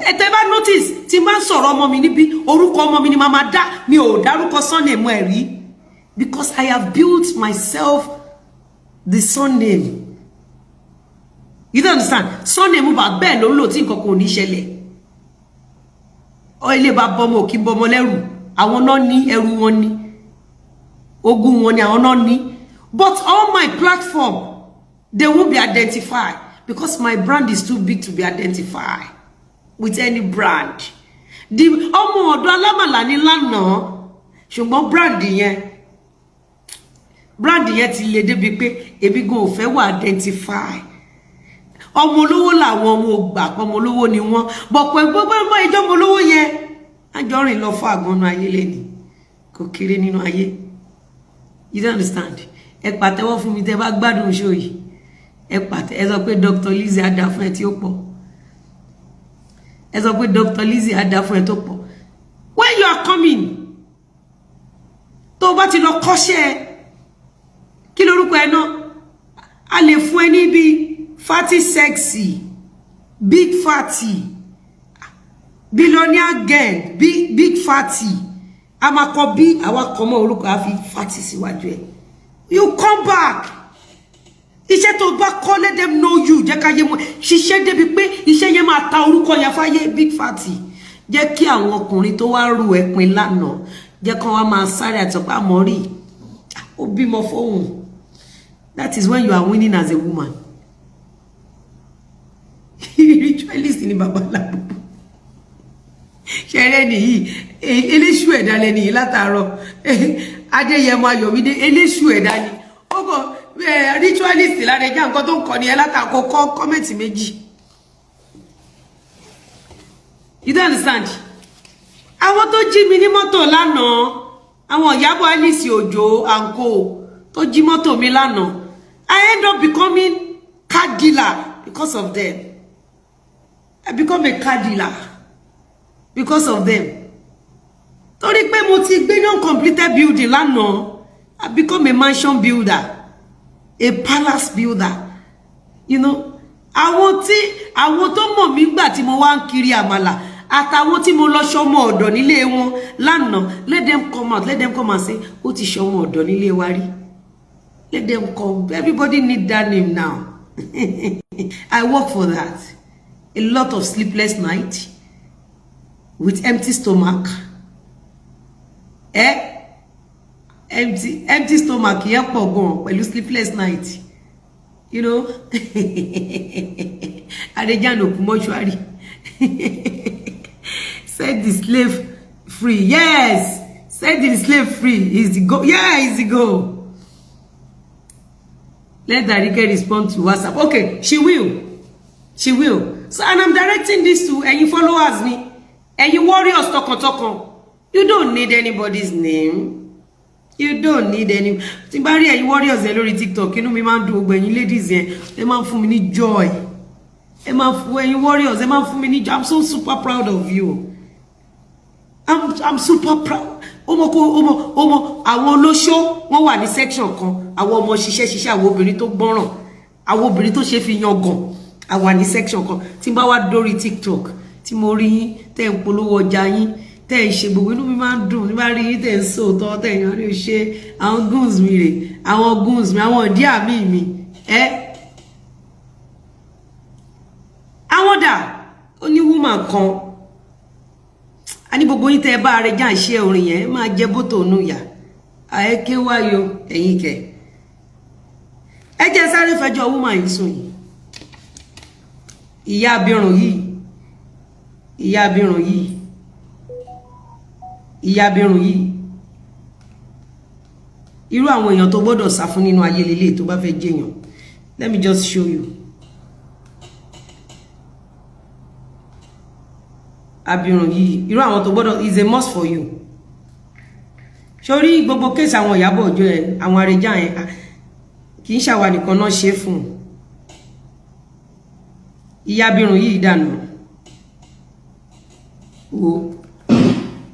Ẹ tẹ́ bá notice tí n bá sọ̀rọ̀ ọmọ mi níbí orúkọ ọmọ mi ni màmá dá mi ò dárúkọ surname ẹ̀ rí because I have built myself the surname. You don't understand? Surname bá bẹ́ẹ̀ ló lò tí nǹkan kò ní ṣẹlẹ̀. Ilé bá bọ́mọ òkì bọ́mọ lẹ́rù àwọn náà ní ẹrù wọn ní ogún wọn ní àwọn náà ní but all my platform they won't be identified because my brand is too big to be identified with any brand. The ọmọ ọ̀dọ̀ Alámàlà ní lánàá ṣùgbọ́n brand yẹn ti lè débi pé ebi gan ò fẹ́ wà identify. Ọmọ olówó làwọn ọmọ ògbà ọmọ olówó ni wọ́n bọ̀ pẹ̀ gbogbo ìjọ ọmọ olówó yẹn àjọrìn lọ fún àgbọnú ayé lẹ́ni kò kéré nínú ayé. You don't understand? Ẹ pàtẹ́wọ́ fún mi tẹ́ bá gbádùn show yìí. Ẹ sọ pé Dr. Lizzy á dá fún ẹ tí ó pọ̀. Ẹ sọ pé Dr. Lizzy á dá fún ẹ tó pọ̀. When you are coming tó bá ti lọ kọ́ṣẹ́ kí lórúkọ ẹ náà a lè fún ẹ ní bí Fatty Sexy, Big Fatty, Billionaire Gang, Big Fatty. Ama ko bí àwa ko mo orúkọ a fi Fatty síwájú ẹ. You come back. Iṣẹ́ tó bá kọ́ let them know you. Jẹ́ ká yé mo ṣiṣẹ́ débi pé iṣẹ́ yẹn máa ta orúkọ yẹn fáyé Big Fatty. Jẹ́ kí àwọn ọkùnrin tó wá rù ẹpin lánàá jẹ́ kàn wá máa sáré àtọ̀pá mọ́rí. Ó bímọ fóun. That is when you are winning as a woman. Ritualist ni baba labubu. ṣẹrẹ nìyí eléṣù ẹ̀dá lẹni yìí látàárọ̀ Adéyẹmọ Ayọ̀mídé eléṣù ẹ̀dá ni ó kọ ritualist Ládẹjà nǹkan tó ń kọ ni ẹ látàkọ kọ́mẹ̀ntì méjì. You don't understand? Àwọn tó jí mi ní mọ́tò lánàá, àwọn Ìyábọ̀ Alice Òjó àǹkó tó jí mọ́tò mi lánàá, I end up becoming car dealer because of them. I become a car dealer because of them. Torí pé mo ti gbé non-completed building lánàá, I become a mansion builder, a palace builder. You know, àwọn tó mọ̀ mí gbà tí mo wá ń kiri àmàlà, àtàwọn tí mo lọ ṣọmọ ọ̀dọ̀ nílé wọn lánàá, let them come out, let them come and say, ó ti ṣọmọ ọ̀dọ̀ nílé wa rí. Let them come. Everybody need that name now. I work for that. A lot of sleepless nights with empty stomach. Empty stomach here pọ̀ gan pẹ̀lú sleepless night. You know? Adéjà no mortuary. Set the slave free. Yes. Set the slave free. Is the goal. Yeah, is the goal. Let Darike respond to WhatsApp. Okay, she will. She will. So, and I'm directing this to any followers me. Any warriors tokon. You don't need anybody's name. You don't need any. Timbari any warriors lórí TikTok. You know me man do when you ladies here. They man for me joy. When you warriors, they man for me joy. I'm so super proud of you. I'm super proud. Àwọn olóṣó wọ́n wà ní section kan, àwọn ọmọ ṣiṣẹ́ àwọn obìnrin tó gbọ́ràn, àwọn obìnrin tó ṣe fi yangàn, àwọn ní section kan. Tí bá wá dórí TikTok, tí mo rí yín tẹ́ ń polówó ọjà yín, tẹ́ ń ṣe gbogbo inú mi máa ń dùn, ní bá rí yín tẹ́ ń sòótọ́, tẹ́ ń rí ṣe àwọn goons mi rè, àwọn goons mi, àwọn ìdí àmì mi, àwọn dà, ó ní woman kan. Ani gbogbo yín tẹ́ bá Arẹjà ṣe orin yẹn máa jẹ bótò nu ya aeke wayo ẹ̀yin kẹ́ ẹ jẹ́ sáré fẹjọ́ woman yìí sùn yìí ìyá abirùn yìí irú àwọn èèyàn tó gbọ́dọ̀ sá fún nínú ayé lélẹ̀ tó bá fẹ́ jẹyàn. Let me just show you. Abirùn yìí irú àwọn tó gbọ́dọ̀ is a must for you. Sórí gbogbo case àwọn Ìyábọ̀ Òjó ẹ àwọn Arẹjà ẹ kì í ṣàwa nìkan náà ṣe fún. Ìyá abirùn yìí dànù. Wo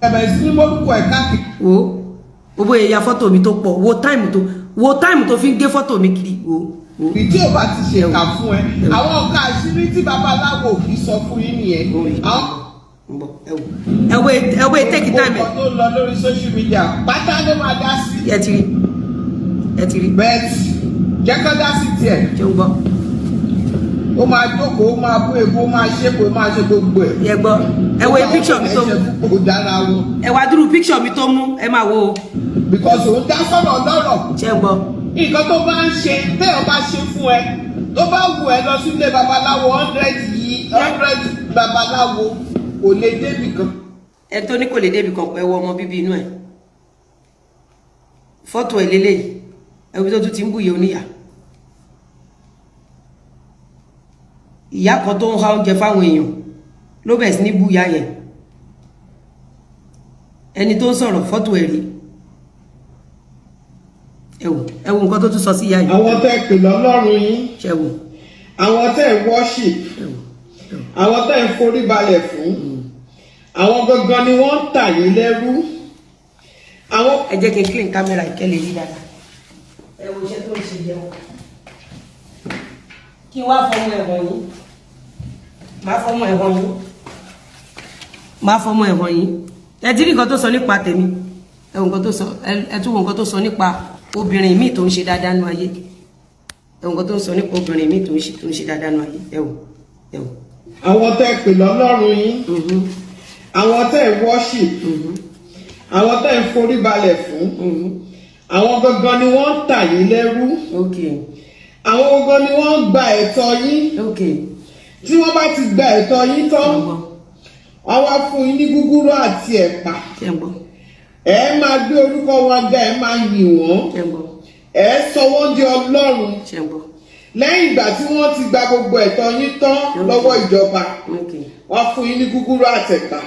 ẹ̀bẹ̀ sí mo ko e káàkiri. Wo bo ya photo mi tó pọ̀. Wo time tó fi ń gé photo mi kiri. Wo ìdí ò bá ti ṣe kà fún ẹ. Àwọn ọ̀ka àṣírí tí babaláwo kì í sọ fún yín nìyẹn. Ẹwẹ́ take time. Ó tó lọ lórí social media pátá ló máa dá sí. Ẹ ti rí. Bẹ́ẹ̀ jẹ́ kó dá sí tiẹ̀. Ṣé ń gbọ́? Ó máa jókòó, ó máa bú èbó, ó máa ṣépò, ó máa ṣe gbogbo ẹ̀. Ẹ gbọ́. Ẹ wo picture mi tó mú. Ó dára wọn. Ẹ wá dúró picture mi tó mú. Ẹ máa wo. Because òun dá sọ́nà lọ́rọ̀. Ṣé ń gbọ́? Nǹkan tó bá ń ṣe téèyàn bá ṣe fún ẹ tó bá wù ẹ lọ sílé babaláwo 100 babaláwo kò lè débì kan. Ẹ tó ní kò lè débì kan pẹ́ wọ ọmọ bíbí inú ẹ̀. Fọ́tò ẹ̀ lélẹ̀ ẹ̀wí tó tún ti ń bùyẹ oníyà. Ìyá kan tó ń ha oúnjẹ fáwọn èèyàn ló bẹ̀ sí ní bùyà yẹn. Ẹni tó ń sọ̀rọ̀ fọ́tò ẹ̀ rí. Ẹ wò nǹkan tó tún sọ sí ìyá yìí. Àwọn tẹ́ pè lọ́lọ́run yín. Ṣé wò. Àwọn tẹ́ worship. Àwọn tẹ́ forí balẹ̀ fún. Àwọn gangan ni wọ́n ń tà yín lẹ́rú. Àwọn. Ẹ jẹ́ kí n clean camera ìkẹ́lẹ̀ yìí dáadáa. Ẹ wo iṣẹ́ tó ń ṣe jẹun. Kí n wá fọmọ ẹ̀wọ̀n yín. Máa fọmọ ẹ̀wọ̀n yín. Máa fọmọ ẹ̀wọ̀n yín. Ẹ ti rí nǹkan tó sọ nípa tèmi. Ẹ wo nǹkan tó sọ. Ẹ tún wo nǹkan tó sọ nípa obìnrin míì tó ń ṣe dáadáa nú ayé. Ẹ wo nǹkan tó sọ nípa obìnrin míì tó ń ṣe dáadáa nú ayé. Ẹ wo. Àwọn tẹ́ pè lọ́lọ́run yín. Àwọn tẹ́ worship. Àwọn tẹ́ forí balẹ̀ fún. Àwọn gangan ni wọ́n ń tà yín lẹ́rú. Àwọn gangan ni wọ́n ń gba ẹ̀tọ́ yín. Tí wọ́n bá ti gba ẹ̀tọ́ yín tán wọ́n wá fún yín ní gúgúrú àti ẹ̀pà ẹ máa gbé orúkọ wọn ga ẹ máa yìn wọ́n ẹ sọ wọ́n di Ọlọ́run lẹ́yìn ìgbà tí wọ́n ti gba gbogbo ẹ̀tọ́ yín tán lọ́wọ́ ìjọba wọ́n fún yín ní gúgúrú àti ẹ̀pà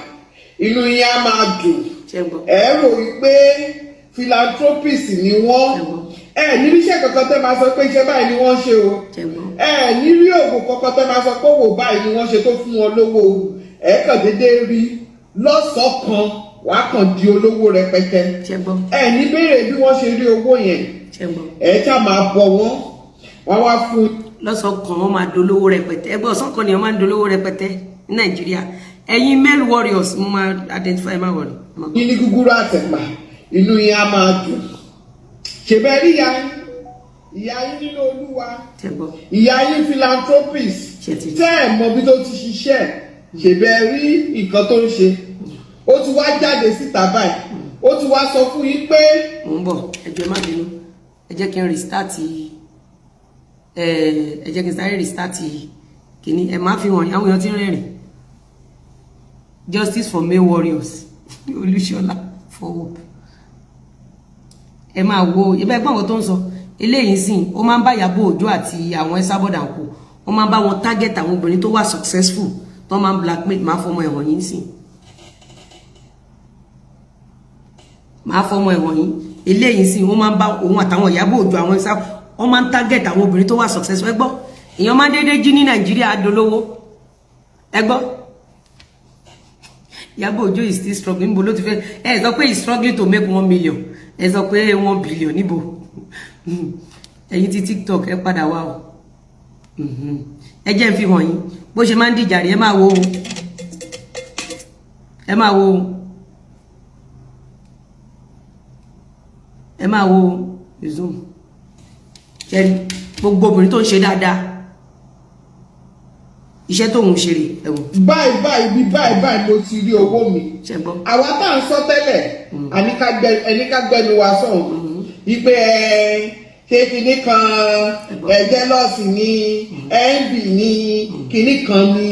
inú yín á máa dùn ẹ rò wípé philanthropist ni wọ́n ẹ níbi iṣẹ́ kankan tẹ́ máa sọ pé iṣẹ́ báyìí ni wọ́n ṣe o ẹ nírí òògùn kankan tẹ́ máa sọ pé òwò báyìí ni wọ́n ṣe tó fún wọn lówó ẹ kàn déédéé rí lọ́sọ̀ọ́ kan wàá kàn di olówó rẹpẹtẹ ẹ ní béèrè bí wọ́n ṣe rí owó yẹn ẹ já máa bọ̀ wọ́n wá fún. lọ́sọ̀ọ́ kan wọ́n máa dolówó rẹpẹtẹ ẹgbẹ́ ọ̀sán kan ni wọ́n máa ń dolówó rẹpẹtẹ ní Nàìjíríà ẹ̀yin male warriors mo máa identify máa wọ̀rọ̀. yín ní gúgúrú àtẹ̀pà inú yín á máa dùn ṣèbẹ̀ rí ìyá yín nínú Olúwa ìyá yín philanthropist tẹ́ ẹ̀ mọ bí tó ti ṣiṣẹ́ ṣèbẹ̀ rí nǹkan tó ń ṣe ó ti wá jáde síta báyìí ó ti wá sọ fún yín pé. mò ń bọ̀ ẹ jọ̀ọ́ má bínú ẹ jẹ́ kí n restart ẹ jẹ́ kí n sáré restart kìíní ẹ má fi hàn àwọn èèyàn tí ń rẹ́rìn justice for male warriors Olúṣọlá for hope ẹ máa wo ibẹ̀ gbọ́n nǹkan tó ń sọ eléyìí sìn ó máa ń bá Ìyábọ̀ Òjó àti àwọn Ẹsábọ̀dà kù wọ́n máa ń bá wọn target àwọn obìnrin tó wà successful tó máa ń blackmail máa fọmọ ẹ̀wọ̀n yìí sìn máa fọmọ ẹ̀wọ̀n yìí eléyìí sìn wọ́n máa ń bá òun àtàwọn Ìyábọ̀ Òjó àwọn Ẹsábọ̀dà wọ́n máa ń target àwọn obìnrin tó wà successful ẹ gbọ́ èèyàn máa ń déédéé jí ní Nàìjíríà adolówó ẹ gbọ́ Ìyábọ̀ Òjó is still struggling níbo ló ti fẹ́ ẹ sọ pé he is struggling to make 1 million ẹ sọ pé 1 billion níbo ẹ̀yin ti TikTok ẹ padà wá o ẹ jẹ́ n fi hàn yín bó ṣe máa ń dìjà rí ẹ máa wo ẹ máa wo ẹ máa wo zoom ṣẹ́rí gbogbo obìnrin tó ń ṣe dáadáa iṣẹ́ tó ń ṣe rè ẹ̀wọ̀n. báyìí báyìí bí báyìí báyìí mo ti rí owó mi àwa tá à ń sọ tẹ́lẹ̀ àníkágbẹ́nu wa sọ̀hún wípé ṣé kinní kan jealousy ní envy ní kinní kan ní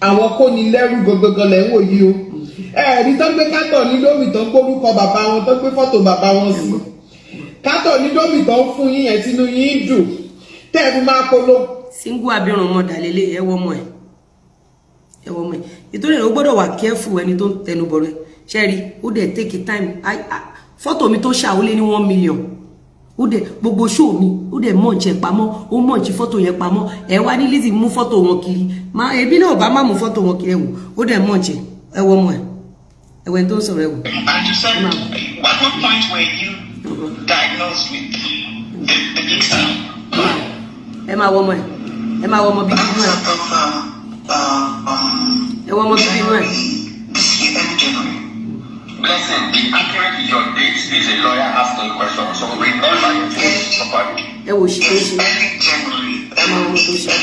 àwọn kónilẹ́rù gangan lẹ́ ń wò yìí o ẹ̀rí tó gbé kátọ̀ ní lómi tó ń gbórúkọ bàbá wọn tó gbé fọ́tò bàbá wọn sí kátọ̀ ní lómi tó ń fún yín yẹn sínú yín dùn tẹ́ ẹ fi máa polówó. single abirùn ọmọ dàlélẹ̀ ẹwọ́ ọmọ ẹ̀ nítorí ẹ̀ ó gbọ́dọ̀ wà careful ẹni tó ń tẹnu bọ̀rẹ̀ ṣẹ́rí ó dẹ̀ take time fọ́tò mi tó ṣàwọlé ní 1 million ó dẹ̀ gbogbo show mi ó dẹ̀ mọ̀ọ́jẹ̀ pamọ́ ó mọ̀ọ́jì fọ́tò yẹn pamọ́ ẹ̀ wá ní Lizzy mú fọ́tò wọn kiri ẹbí náà bá má mú fọ́tò wọn kiri ẹ̀wò ó dẹ̀ mọ̀ọ́jẹ̀ ẹwọ́ ọmọ ẹ̀ ẹ̀wẹ̀ tó ń sọ̀rọ̀ ẹ̀wò. And you said, at what point were you diagnosed with the cancer? ẹ máa wọ ọmọ ẹ ẹ máa wọ ọmọ bíbí inú ẹ ẹ wọ ọmọ bíbí inú ẹ. Listen, the accurate with your dates is a lawyer asking questions, so remember your dates properly. ẹ wò ṣe é ṣe ẹ máa wọ tó ṣe.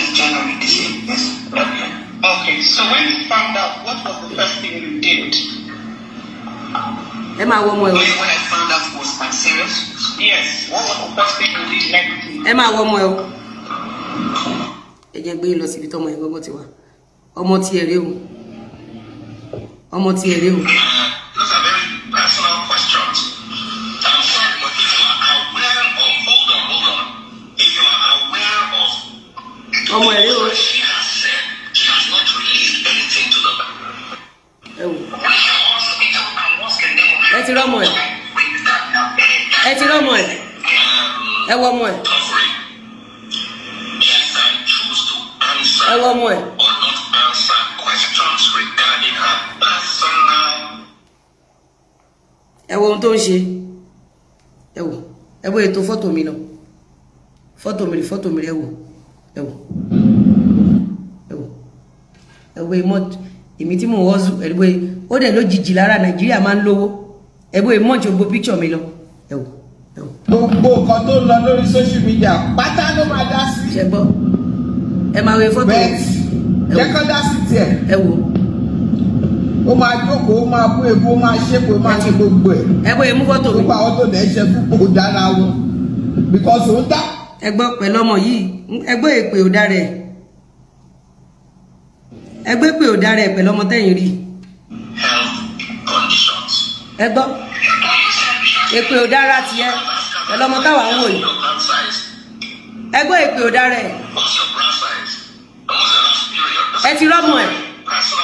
Okay, so when you found out, what was the first thing you did? ẹ máa wọ ọmọ ẹ o. When I found out it was quite serious? Yes, what was the first thing you did next? ẹ máa wọ ọmọ ẹ o. ẹ jẹ́ gbé lọ síbi tọ́mọ yẹn gbọ́gbọ́ ti wà ọmọ tí ẹ rí o ọmọ tí ẹ rí o. Those are very personal questions. I'm sorry, but if you are aware of, hold on. If you are aware of ọmọ ẹ rí o. she has said she has not released anything to them. ẹ wò. What's the name of ẹ ti rọ́mọ ẹ ẹ ti rọ́mọ ẹ ẹ wọ ọmọ ẹ. ẹ wọ ọmọ ẹ. or not answer questions regarding her personal. ẹ wo ohun tó ń ṣe ẹ wo ètò fọ́tò mi lọ fọ́tò mi rẹ ẹ wo ìmọ̀ èmi tí mò ń wọ́sù ẹ wo ó dẹ̀ lójijì lára Nàìjíríà máa ń lówó ẹ wo ìmọ̀ tí o gbọ́ píkṣọ̀ mi lọ ẹ wo. gbogbo nǹkan tó ń lọ lórí social media pátá ló máa dá sí. ṣe gbọ́ ẹ máa wo fọ́tò bẹ́ẹ̀ jẹ́ kó dá sí tiẹ̀. ẹ wo. ó máa jókòó ó máa bú ebú ó máa ṣépò ó máa ṣe gbogbo ẹ̀. ẹ bóyá mú fọ́tò mi. gbogbo àwọn tó dẹ̀ ṣe fún kò dára wọn because ó dá. ẹ gbọ́ pẹ̀lú ọmọ yìí ẹ gbọ́ èpè ò dára ẹ̀ ẹ gbọ́ pé ò dára ẹ̀ pẹ̀lú ọmọ tẹ́yìn rí health conditions. ẹ gbọ́ èpè ò dára tiẹ̀ ẹ lọ́mọ táwa ń wò yìí Your blood size. ẹ gbọ́ èpè ò dára ẹ̀ What's your blood size? When was the last period? ẹ ti rọ́mọ ẹ̀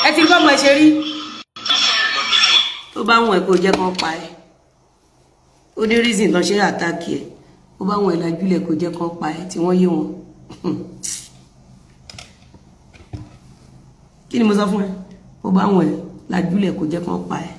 ẹ ti rọ́mọ ẹ̀ ṣe rí tó bá wọn ẹ̀ kó jẹ́ kán pa ẹ̀ ó ní reason tán ṣe àtàkì ẹ̀ ó bá wọn ẹ̀ lajúlẹ̀ kó jẹ́ kán pa ẹ̀ tí wọ́n yé wọn kí ni mo sọ fún ẹ ó bá wọn ẹ̀ lajúlẹ̀ kó jẹ́ kán pa ẹ̀